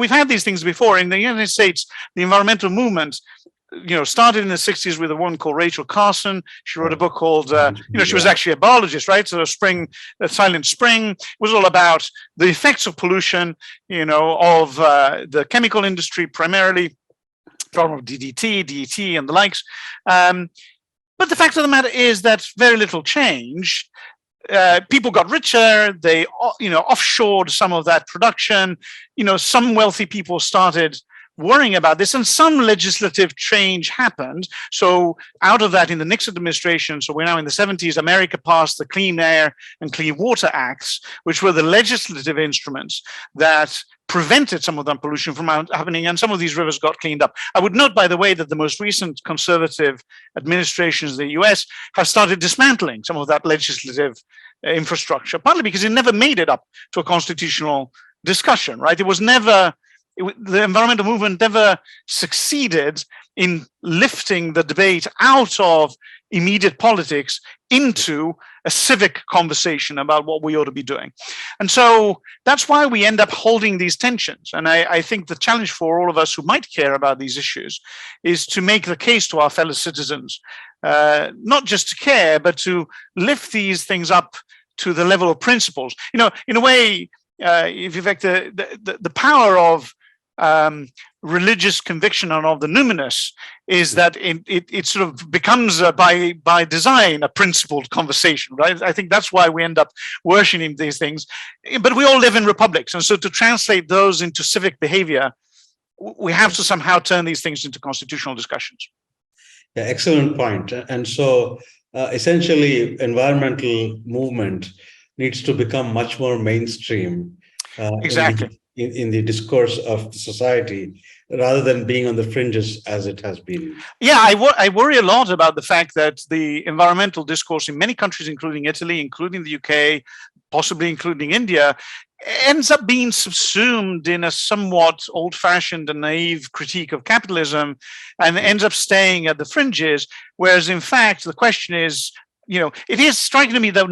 B: had these things before. In the United States, the environmental movement started in the 60s with a woman called Rachel Carson. She wrote a book called, she was actually a biologist, right? So Silent Spring was all about the effects of pollution, of the chemical industry, primarily problem of DDT, DET, and the likes. But the fact of the matter is that very little changed. People got richer. They, offshored some of that production. Some wealthy people started worrying about this, and some legislative change happened. So out of that, in the Nixon administration, so we're now in the 70s, America passed the Clean Air and Clean Water Acts, which were the legislative instruments that prevented some of that pollution from happening, and some of these rivers got cleaned up. I would note, by the way, that the most recent conservative administrations in the US have started dismantling some of that legislative infrastructure, partly because it never made it up to a constitutional discussion, right? The environmental movement never succeeded in lifting the debate out of immediate politics into a civic conversation about what we ought to be doing. And so that's why we end up holding these tensions. And I think the challenge for all of us who might care about these issues is to make the case to our fellow citizens, not just to care, but to lift these things up to the level of principles. In a way, if you like, the power of religious conviction and of the numinous is that it sort of becomes by design a principled conversation, right? I think that's why we end up worshiping these things. But we all live in republics, and so to translate those into civic behavior, we have to somehow turn these things into constitutional discussions.
E: Yeah, excellent point. And so essentially, environmental movement needs to become much more mainstream.
B: Exactly.
E: In the discourse of society, rather than being on the fringes as it has been.
B: Yeah, I worry a lot about the fact that the environmental discourse in many countries, including Italy, including the UK, possibly including India, ends up being subsumed in a somewhat old-fashioned and naive critique of capitalism, and ends up staying at the fringes, whereas in fact the question is, it is striking to me that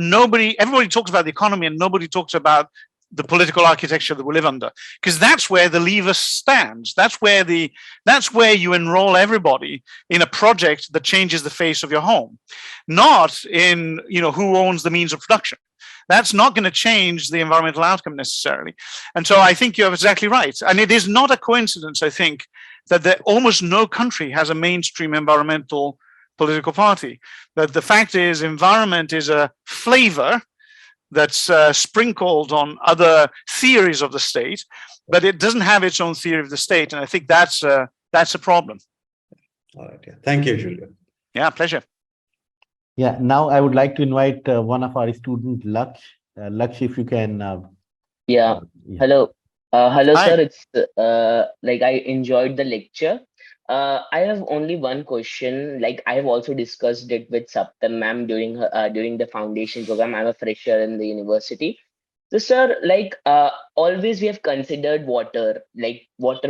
B: everybody talks about the economy and nobody talks about the political architecture that we live under, because that's where the lever stands. That's where you enroll everybody in a project that changes the face of your home, not in who owns the means of production. That's not going to change the environmental outcome necessarily. And so I think you're exactly right. And it is not a coincidence, I think, that almost no country has a mainstream environmental political party. That the fact is, environment is a flavor that's sprinkled on other theories of the state, but it doesn't have its own theory of the state. And I think that's a problem.
E: All right. Yeah. Thank you, Julio.
B: Yeah, pleasure.
A: Yeah, now I would like to invite one of our students, Laksh. Laksh, if you can.
F: Yeah. Hello. Hello,
B: Hi.
F: sir. It's I enjoyed the lecture. I have only one question. I have also discussed it with Saptam ma'am during the foundation program. I'm a fresher in the university. So, sir, like always, we have considered water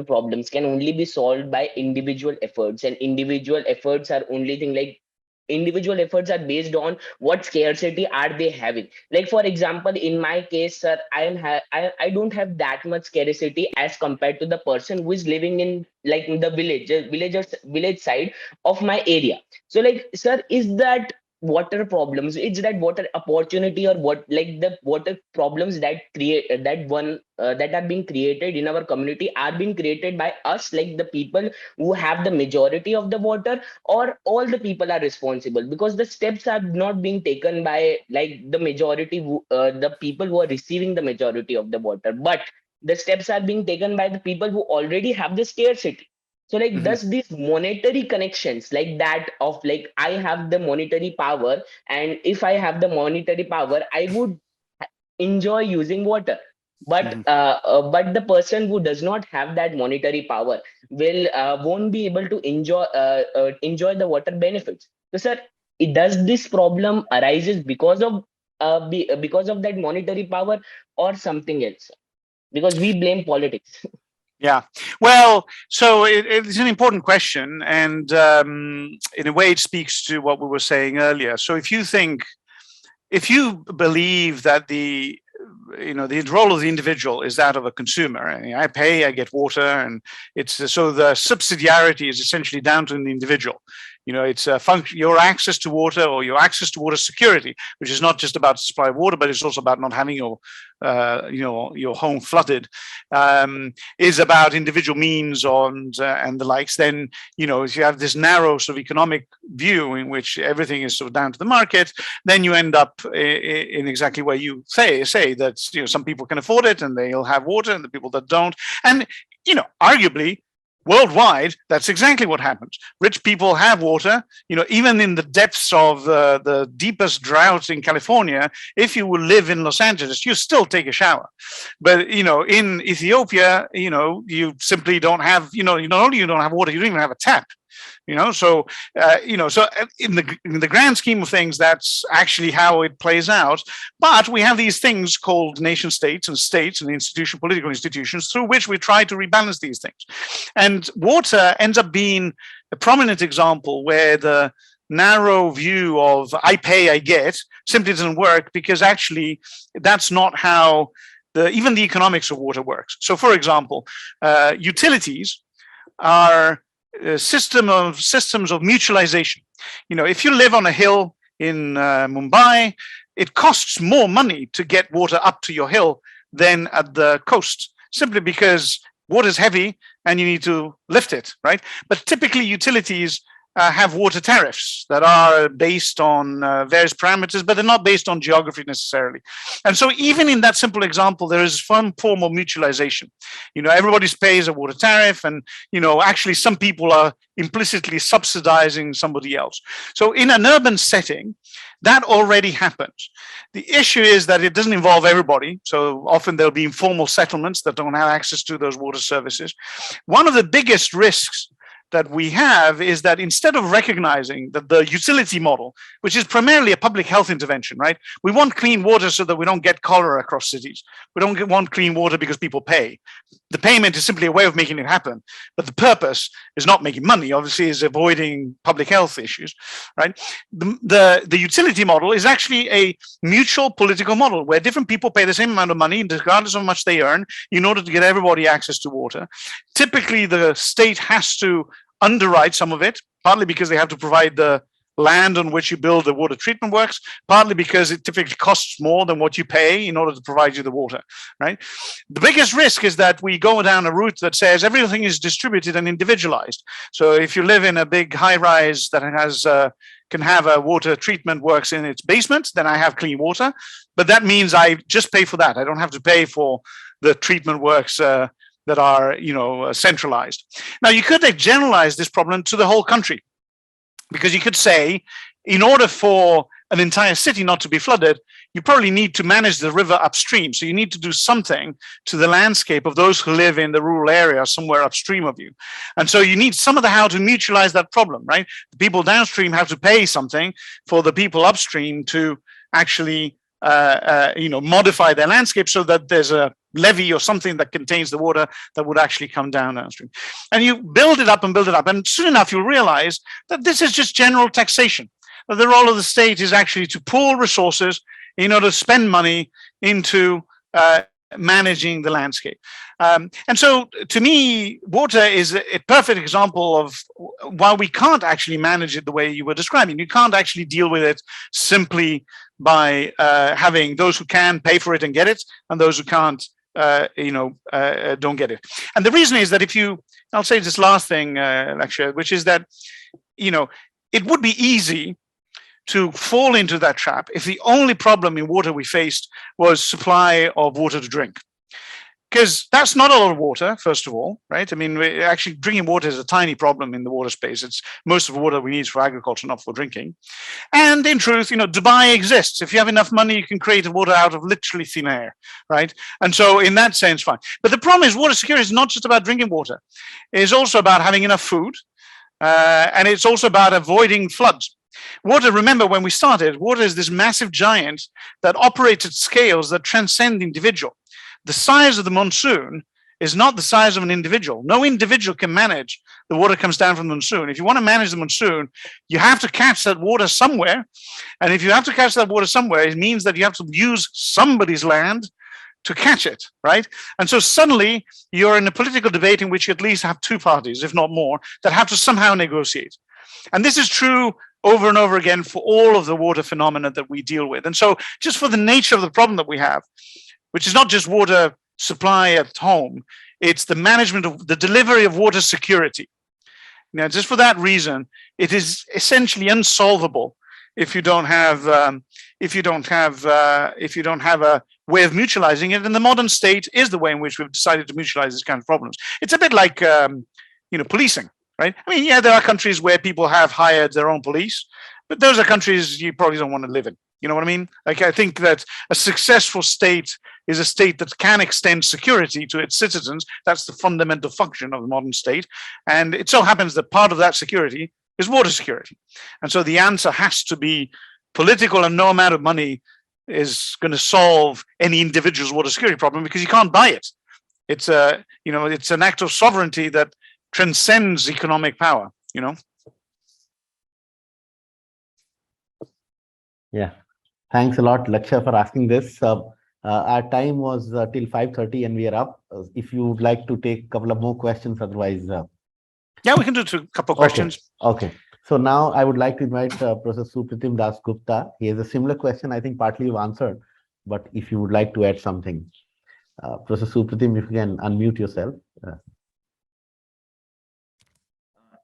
F: problems can only be solved by individual efforts, and individual efforts are only thing like individual efforts are based on what scarcity are they having. Like for example, in my case, sir, I don't have that much scarcity as compared to the person who is living in like in the village side of my area. So, like, sir, is that water problems, it's that water opportunity, or what, like the water problems that create that are being created in our community are being created by us, like the people who have the majority of the water, or all the people are responsible, because the steps are not being taken by like the majority the people who are receiving the majority of the water, but the steps are being taken by the people who already have the scarcity. So like
B: Mhm.
F: does these monetary connections, like that of like I have the monetary power, and if I have the monetary power I would enjoy using water,
B: Mhm.
F: but the person who does not have that monetary power will won't be able to enjoy the water benefits. So sir, does this problem arises because of that monetary power or something else? Because we blame politics.
B: Yeah, well, so it's an important question, and in a way, it speaks to what we were saying earlier. So, if you believe that the role of the individual is that of a consumer, I pay, I get water, and it's so the subsidiarity is essentially down to the individual. It's a function, your access to water, or your access to water security, which is not just about supply of water, but it's also about not having your home flooded, is about individual means and the likes. Then if you have this narrow sort of economic view in which everything is sort of down to the market, then you end up in exactly where you say that some people can afford it and they'll have water, and the people that don't. And arguably, worldwide, that's exactly what happens. Rich people have water. Even in the depths of the deepest drought in California, if you will live in Los Angeles, you still take a shower. But in Ethiopia, you simply don't have. Not only you don't have water, you don't even have a tap. So in the grand scheme of things, that's actually how it plays out. But we have these things called nation states and political institutions through which we try to rebalance these things. And water ends up being a prominent example where the narrow view of I pay, I get simply doesn't work, because actually that's not how even the economics of water works. So, for example, utilities are systems of mutualization. If you live on a hill in Mumbai, it costs more money to get water up to your hill than at the coast, simply because water is heavy and you need to lift it, right? But typically utilities have water tariffs that are based on various parameters, but they're not based on geography necessarily. And so even in that simple example, there is some form of mutualization. Everybody pays a water tariff, and actually some people are implicitly subsidizing somebody else. So in an urban setting, that already happens. The issue is that it doesn't involve everybody. So often there'll be informal settlements that don't have access to those water services. One of the biggest risks that we have is that instead of recognizing that the utility model, which is primarily a public health intervention, right? We want clean water so that we don't get cholera across cities. We don't want clean water because people pay. The payment is simply a way of making it happen, but the purpose is not making money. Obviously, is avoiding public health issues, right? The utility model is actually a mutual political model where different people pay the same amount of money, regardless of how much they earn, in order to get everybody access to water. Typically, the state has to underwrite some of it, partly because they have to provide the land on which you build the water treatment works, partly because it typically costs more than what you pay in order to provide you the water, right? The biggest risk is that we go down a route that says everything is distributed and individualized. So if you live in a big high rise that can have a water treatment works in its basement, then I have clean water. But that means I just pay for that. I don't have to pay for the treatment works that are centralized. Now, you could generalize this problem to the whole country, because you could say, in order for an entire city not to be flooded, you probably need to manage the river upstream. So you need to do something to the landscape of those who live in the rural area somewhere upstream of you. And so you need some of the how to mutualize that problem, right? The people downstream have to pay something for the people upstream to actually modify their landscape so that there's a levee or something that contains the water that would actually come downstream. And you build it up, and soon enough you'll realize that this is just general taxation. That the role of the state is actually to pool resources in order to spend money into managing the landscape. And so to me, water is a perfect example of why we can't actually manage it the way you were describing. You can't actually deal with it simply by having those who can pay for it and get it, and those who can't don't get it. And the reason is that I'll say this last thing, Lakshya, which is that, it would be easy to fall into that trap if the only problem in water we faced was supply of water to drink. Because that's not a lot of water, first of all, right? I mean, actually drinking water is a tiny problem in the water space. It's most of the water we need for agriculture, not for drinking. And in truth, Dubai exists. If you have enough money, you can create water out of literally thin air, right? And so in that sense, fine. But the problem is water security is not just about drinking water. It's also about having enough food. And it's also about avoiding floods. Water, remember when we started, water is this massive giant that operates at scales that transcend the individual. The size of the monsoon is not the size of an individual. No individual can manage the water comes down from the monsoon. If you want to manage the monsoon, you have to catch that water somewhere. And if you have to catch that water somewhere, it means that you have to use somebody's land to catch it, right? And so suddenly you're in a political debate in which you at least have two parties, if not more, that have to somehow negotiate. And this is true over and over again for all of the water phenomena that we deal with. And so just for the nature of the problem that we have, which is not just water supply at home, it's the management of the delivery of water security. Now, just for that reason, it is essentially unsolvable if you don't have a way of mutualizing it. And the modern state is the way in which we've decided to mutualize these kind of problems. It's a bit like policing, right? I mean, yeah, there are countries where people have hired their own police, but those are countries you probably don't want to live in. You know what I mean? Like, I think that a successful state is a state that can extend security to its citizens. That's the fundamental function of the modern state. And it so happens that part of that security is water security. And so the answer has to be political, and no amount of money is going to solve any individual's water security problem, because you can't buy it. It's it's an act of sovereignty that transcends economic power,
A: Yeah. Thanks a lot, Lakshya, for asking this. Our time was till 5:30 and we are up. If you would like to take a couple of more questions, otherwise.
B: Yeah, we can do a couple of questions.
A: Okay. So now I would like to invite Professor Supratim Das Gupta. He has a similar question. I think partly you've answered, but if you would like to add something. Professor Supratim, if you can unmute yourself.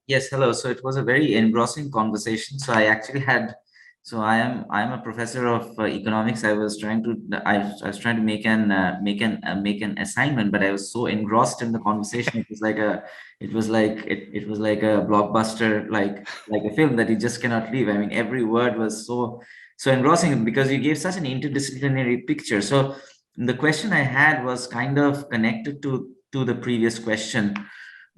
G: Yes, hello. So it was a very engrossing conversation. So I actually had. So I'm a professor of economics. I was trying to make an assignment, but I was so engrossed in the conversation. It was like a blockbuster, like a film that you just cannot leave. I mean, every word was so engrossing because you gave such an interdisciplinary picture. So the question I had was kind of connected to the previous question,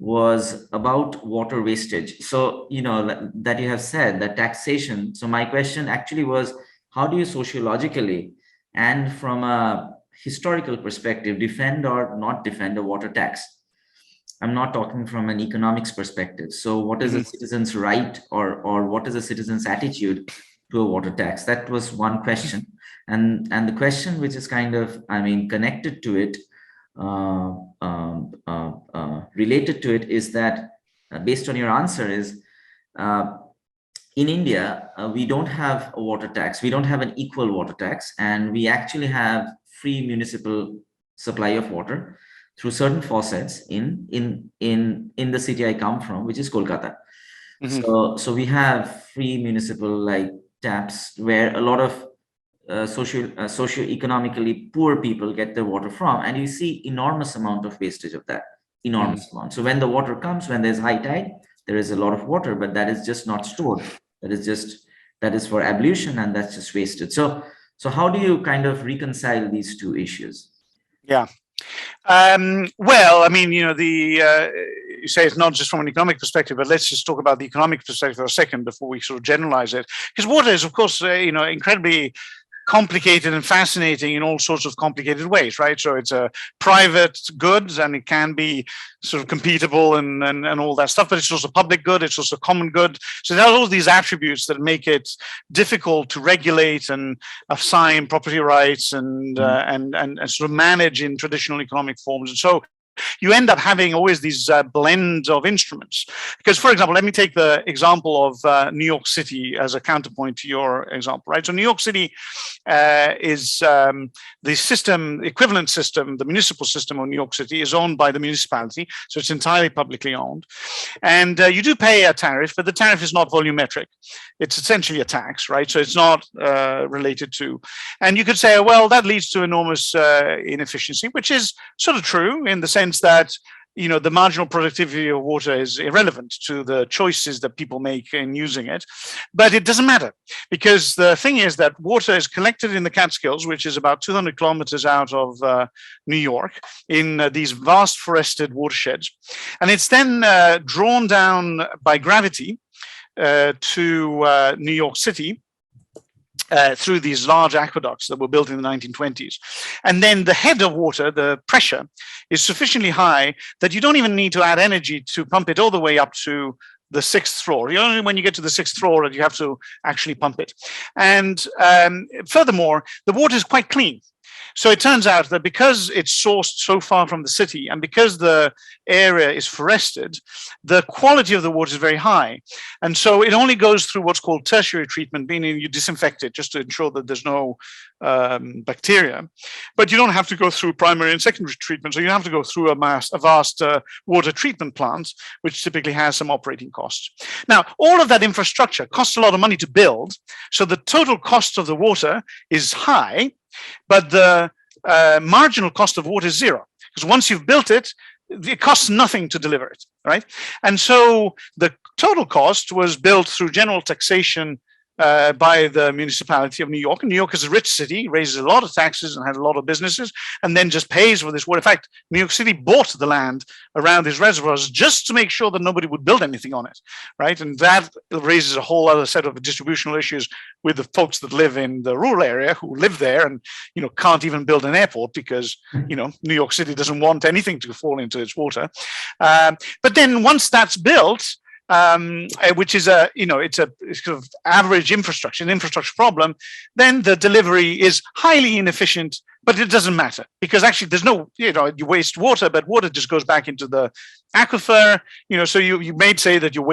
G: was about water wastage. So, that you have said that taxation. So my question actually was, how do you sociologically and from a historical perspective defend or not defend a water tax? I'm not talking from an economics perspective. So what is a citizen's right or what is a citizen's attitude to a water tax? That was one question. And the question which is kind of, connected to it, related to it, is that based on your answer is in India, we don't have a water tax. We don't have an equal water tax, and we actually have free municipal supply of water through certain faucets in the city I come from, which is Kolkata. So we have free municipal taps where a lot of socio-economically poor people get their water from, and you see enormous amount of wastage of that, enormous amount. So when the water comes, when there's high tide, there is a lot of water, but that is just not stored. That is for ablution, and that's just wasted. So how do you kind of reconcile these two issues?
B: Yeah. Well, you say it's not just from an economic perspective, but let's just talk about the economic perspective for a second before we sort of generalize it. Because water is, of course, incredibly complicated and fascinating in all sorts of complicated ways, right? So it's a private goods, and it can be sort of competable and all that stuff, but it's also public good, it's also common good. So there are all these attributes that make it difficult to regulate and assign property rights and sort of manage in traditional economic forms. And so you end up having always these blends of instruments. Because, for example, let me take the example of New York City as a counterpoint to your example, right? So New York City is the system, equivalent system, the municipal system of New York City is owned by the municipality. So it's entirely publicly owned. And you do pay a tariff, but the tariff is not volumetric. It's essentially a tax, right? So it's not related to, and you could say, well, that leads to enormous inefficiency, which is sort of true in the sense that, you know, the marginal productivity of water is irrelevant to the choices that people make in using it. But it doesn't matter, because the thing is that water is collected in the Catskills, which is about 200 kilometers out of New York, in these vast forested watersheds. And it's then drawn down by gravity to New York City, through these large aqueducts that were built in the 1920s. And then the head of water, the pressure, is sufficiently high that you don't even need to add energy to pump it all the way up to the 6th floor. Only when you get to the 6th floor that you have to actually pump it. And furthermore, the water is quite clean. So it turns out that because it's sourced so far from the city, and because the area is forested, the quality of the water is very high. And so it only goes through what's called tertiary treatment, meaning you disinfect it just to ensure that there's no bacteria. But you don't have to go through primary and secondary treatment. So you have to go through a vast water treatment plant, which typically has some operating costs. Now, all of that infrastructure costs a lot of money to build. So the total cost of the water is high, but the marginal cost of water is zero, because once you've built it, it costs nothing to deliver it, right? And so the total cost was built through general taxation by the municipality of New York. And New York is a rich city, raises a lot of taxes and has a lot of businesses, and then just pays for this water. In fact, New York City bought the land around these reservoirs just to make sure that nobody would build anything on it, right? And that raises a whole other set of distributional issues with the folks that live in the rural area, who live there and, you know, can't even build an airport because, you know, New York City doesn't want anything to fall into its water. But then once that's built, which is it's sort of average infrastructure, an infrastructure problem, then the delivery is highly inefficient, but it doesn't matter, because actually there's no, you waste water, but water just goes back into the aquifer, so you may say that you're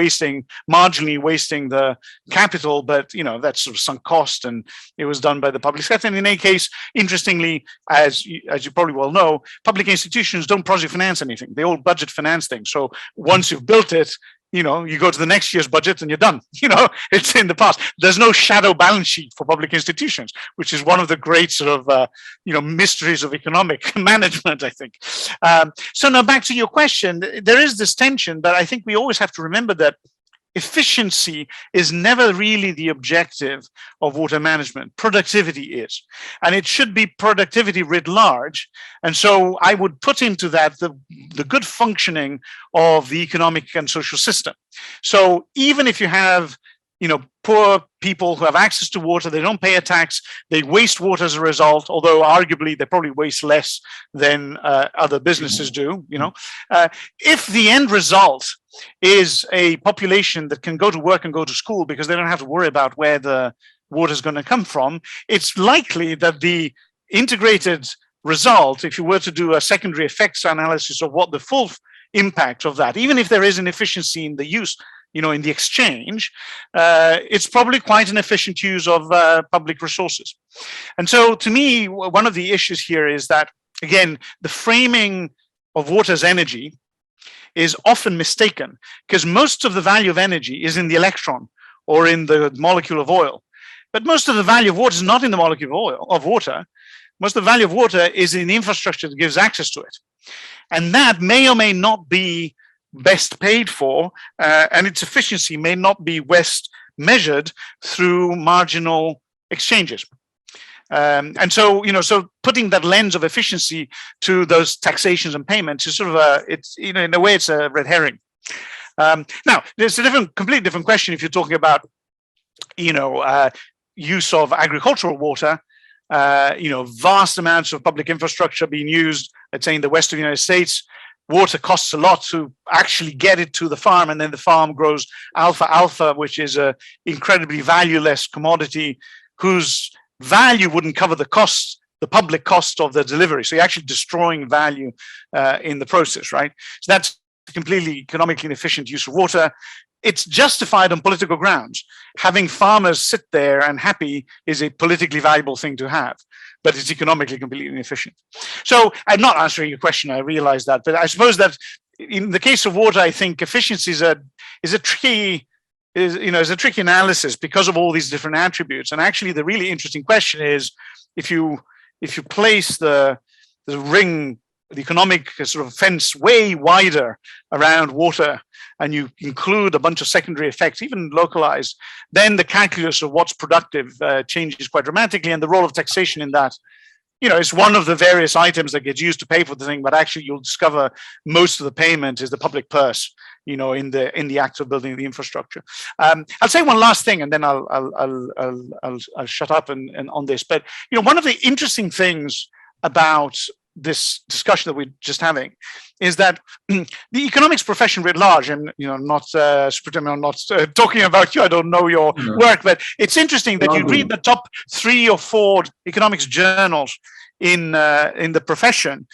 B: marginally wasting the capital, but, that's sort of sunk cost, and it was done by the public sector. And in any case, interestingly, as you probably well know, public institutions don't project finance anything. They all budget finance things. So once you've built it, you go to the next year's budget and you're done. It's in the past. There's no shadow balance sheet for public institutions, which is one of the great sort of, mysteries of economic management, I think. So now back to your question, there is this tension, but I think we always have to remember that efficiency is never really the objective of water management. Productivity is, and it should be productivity writ large. And so I would put into that the good functioning of the economic and social system. So even if you have, poor people who have access to water, they don't pay a tax, they waste water as a result, although arguably they probably waste less than other businesses do, if the end result is a population that can go to work and go to school because they don't have to worry about where the water is going to come from, it's likely that the integrated result, if you were to do a secondary effects analysis of what the full impact of that, even if there is an efficiency in the use, in the exchange, it's probably quite an efficient use of public resources. And so to me, one of the issues here is that, again, the framing of water as energy is often mistaken, because most of the value of energy is in the electron or in the molecule of oil. But most of the value of water is not in the molecule of water. Most of the value of water is in the infrastructure that gives access to it. And that may or may not be best paid for, and its efficiency may not be best measured through marginal exchanges. And so, so putting that lens of efficiency to those taxations and payments is sort of it's, in a way, it's a red herring. Now, there's a completely different question if you're talking about, use of agricultural water vast amounts of public infrastructure being used, let's say in the western United States. Water costs a lot to actually get it to the farm, and then the farm grows alfalfa, which is a incredibly valueless commodity whose value wouldn't cover the costs, the public cost of the delivery. So you're actually destroying value in the process, right? So that's completely economically inefficient use of water. It's justified on political grounds. Having farmers sit there and happy is a politically valuable thing to have, but it's economically completely inefficient. So I'm not answering your question, I realize that, but I suppose that in the case of water, I think efficiency is a tricky analysis because of all these different attributes. And actually the really interesting question is, if you place the ring, the economic sort of fence way wider around water, and you include a bunch of secondary effects, even localized, then the calculus of what's productive changes quite dramatically. And the role of taxation in that, is one of the various items that gets used to pay for the thing, but actually you'll discover most of the payment is the public purse, in the act of building the infrastructure. I'll say one last thing, and then I'll shut up and on this. But one of the interesting things about this discussion that we're just having is that the economics profession writ large, and not talking about you, I don't know your work, but it's interesting that you read the top 3 or 4 economics journals in the profession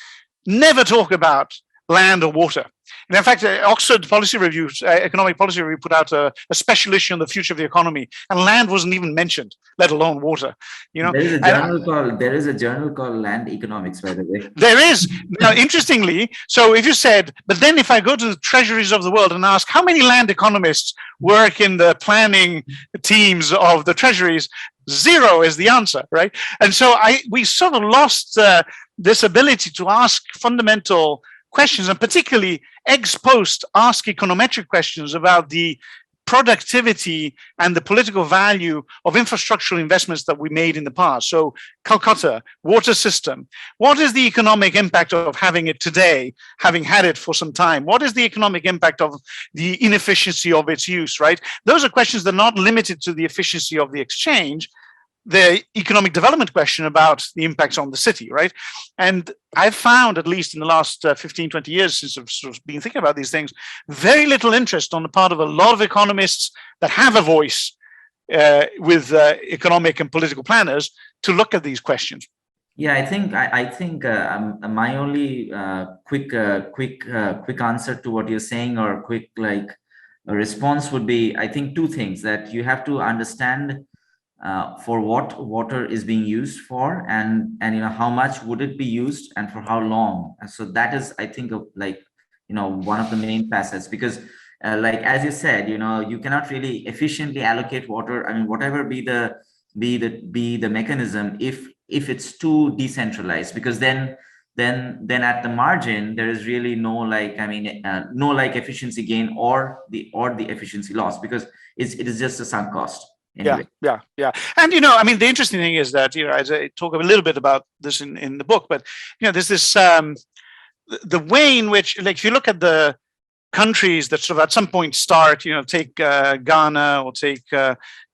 B: never talk about land or water. And in fact, Oxford Policy Review, Economic Policy Review, put out a special issue on the future of the economy, and land wasn't even mentioned, let alone water.
G: There is a journal called Land Economics, by the way.
B: There is. Now, interestingly, so if you said, but then if I go to the treasuries of the world and ask how many land economists work in the planning teams of the treasuries, 0 is the answer, right? And so we sort of lost this ability to ask fundamental questions, and particularly ex post ask econometric questions about the productivity and the political value of infrastructural investments that we made in the past. So Calcutta, water system, what is the economic impact of having it today, having had it for some time? What is the economic impact of the inefficiency of its use, right? Those are questions that are not limited to the efficiency of the exchange, the economic development question about the impacts on the city, right? And I've found, at least in the last 15, 20 years since I've sort of been thinking about these things, very little interest on the part of a lot of economists that have a voice with economic and political planners to look at these questions.
G: Yeah, I think my only quick answer to what you're saying, or quick a response would be, I think 2 things: that you have to understand for what water is being used for, and how much would it be used and for how long. So that is, I think, one of the main facets, because as you said, you cannot really efficiently allocate water. I mean, whatever be the mechanism, if it's too decentralized, because then at the margin there is really no efficiency gain or the efficiency loss, because it is just a sunk cost. Anyway.
B: Yeah. And, the interesting thing is that, as I talk a little bit about this in the book, but, there's this, the way in which, if you look at the countries that sort of at some point start, take Ghana, or take,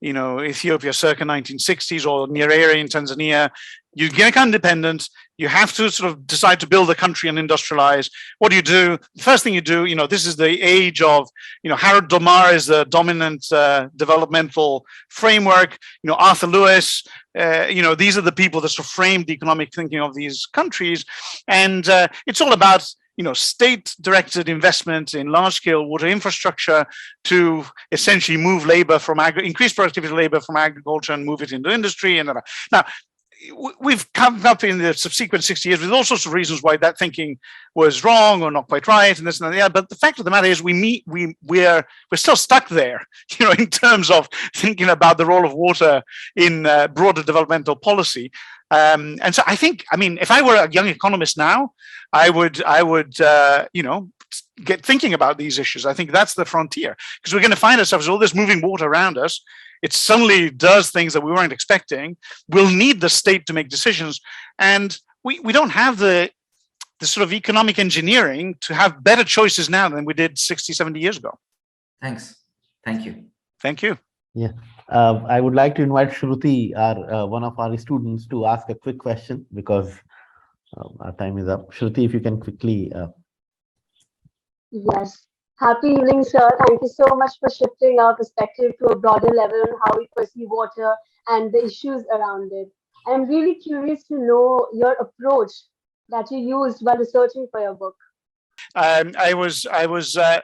B: Ethiopia circa 1960s, or Nyerere in Tanzania, you get independent, you have to sort of decide to build a country and industrialize. What do? The first thing you do, this is the age of, Harold Domar is the dominant developmental framework, Arthur Lewis, these are the people that sort of framed the economic thinking of these countries. And it's all about, state-directed investment in large-scale water infrastructure to essentially move labor from increase productivity of labor from agriculture and move it into industry. And now, we've come up in the subsequent 60 years with all sorts of reasons why that thinking was wrong or not quite right, and this and that. But the fact of the matter is, we're still stuck there, in terms of thinking about the role of water in broader developmental policy. And so I think, if I were a young economist now, I would get thinking about these issues. I think that's the frontier, because we're going to find ourselves with all this moving water around us. It suddenly does things that we weren't expecting. We'll need the state to make decisions. And we don't have the sort of economic engineering to have better choices now than we did 60, 70 years ago.
G: Thanks. Thank you.
B: Thank you.
A: Yeah, I would like to invite Shruti, one of our students, to ask a quick question because our time is up. Shruti, if you can quickly.
H: Yes. Happy evening, sir. Thank you so much for shifting our perspective to a broader level on how we perceive water and the issues around it. I'm really curious to know your approach that you used while researching for your book.
B: I was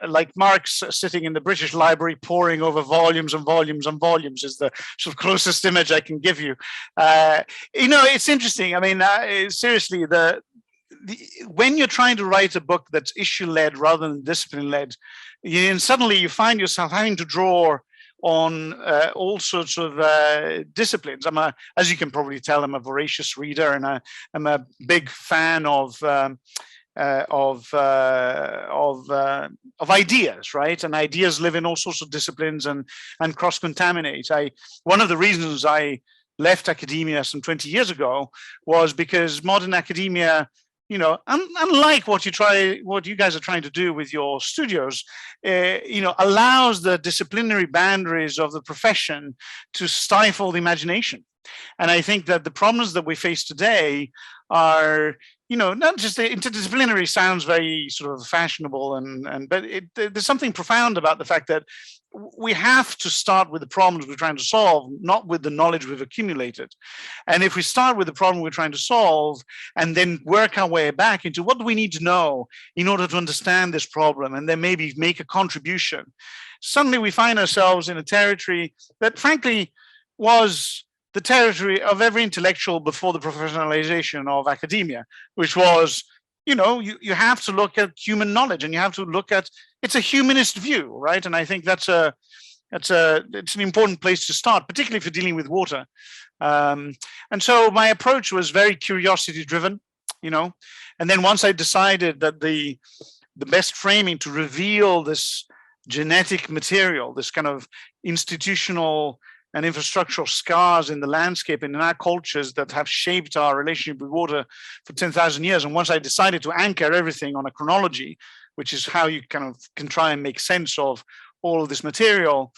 B: like Marx, sitting in the British Library, poring over volumes and volumes and volumes. Is the sort of closest image I can give you. It's interesting. I mean, seriously, when you're trying to write a book that's issue-led rather than discipline-led, suddenly you find yourself having to draw on all sorts of disciplines. As you can probably tell, I'm a voracious reader, and I'm a big fan of ideas, right? And ideas live in all sorts of disciplines and cross-contaminate. One of the reasons I left academia some 20 years ago was because modern academia, unlike what you guys are trying to do with your studios, allows the disciplinary boundaries of the profession to stifle the imagination. And I think that the problems that we face today are, not just the interdisciplinary sounds very sort of fashionable, but there's something profound about the fact that we have to start with the problems we're trying to solve, not with the knowledge we've accumulated. And if we start with the problem we're trying to solve and then work our way back into what do we need to know in order to understand this problem and then maybe make a contribution, suddenly we find ourselves in a territory that frankly was the territory of every intellectual before the professionalization of academia, which was, you have to look at human knowledge and you have to look at, it's a humanist view, right? And I think it's an important place to start, particularly if you're dealing with water. And so my approach was very curiosity driven, and then once I decided that the best framing to reveal this genetic material, this kind of institutional and infrastructural scars in the landscape and in our cultures that have shaped our relationship with water for 10,000 years. And once I decided to anchor everything on a chronology, which is how you kind of can try and make sense of all of this material,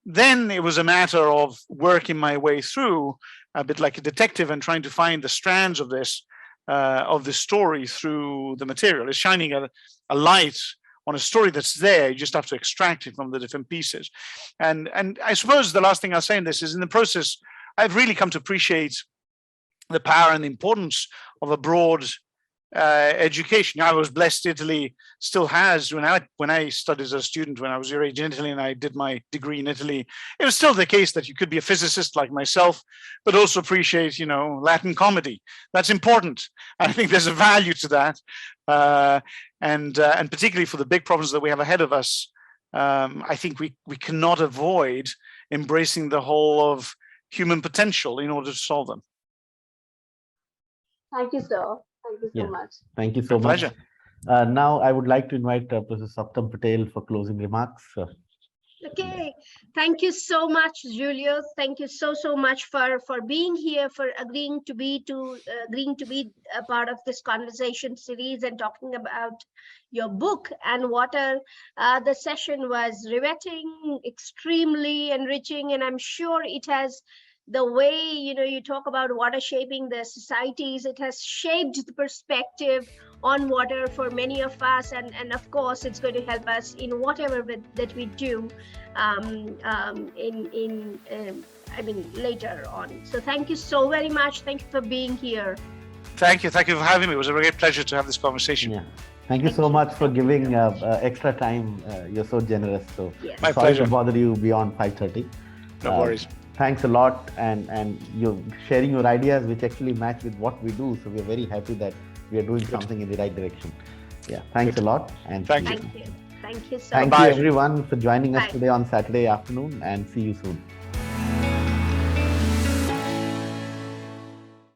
B: then it was a matter of working my way through a bit like a detective and trying to find the strands of this story through the material. It's shining a light on a story that's there. You just have to extract it from the different pieces. And I suppose the last thing I'll say in this is, in the process, I've really come to appreciate the power and the importance of a broad education. I was blessed. Italy still has, when I studied as a student, when I was your age in Italy and I did my degree in Italy, it was still the case that you could be a physicist like myself, but also appreciate, Latin comedy. That's important. I think there's a value to that. And particularly for the big problems that we have ahead of us, I think we cannot avoid embracing the whole of human potential in order to solve them.
H: Thank you, sir. Thank you so much.
A: Thank you so much.
B: Pleasure.
A: Now I would like to invite Professor Saptam Patel for closing remarks.
C: Okay, thank you so much, Julio. Thank you so much for being here, for agreeing to be a part of this conversation series and talking about your book and water. The session was riveting, extremely enriching, and I'm sure it has, the way you talk about water shaping the societies, it has shaped the perspective on water for many of us, and of course it's going to help us in whatever that we do later on. So thank you so very much. Thank you for being here.
B: Thank you for having me. It was a great pleasure to have this conversation.
A: Yeah. Thank you so much for giving extra time. You're so generous. So
C: Yes.
B: My
A: sorry
B: pleasure.
A: to bother you beyond 5:30.
B: No worries.
A: Thanks a lot, and you're sharing your ideas which actually match with what we do. So we're very happy that we are doing something in the right direction. Yeah, thanks a lot. And
B: Thank you.
C: Thank you so
A: Thank
C: much.
A: you everyone for joining us
C: Bye.
A: today on Saturday afternoon, and see you soon.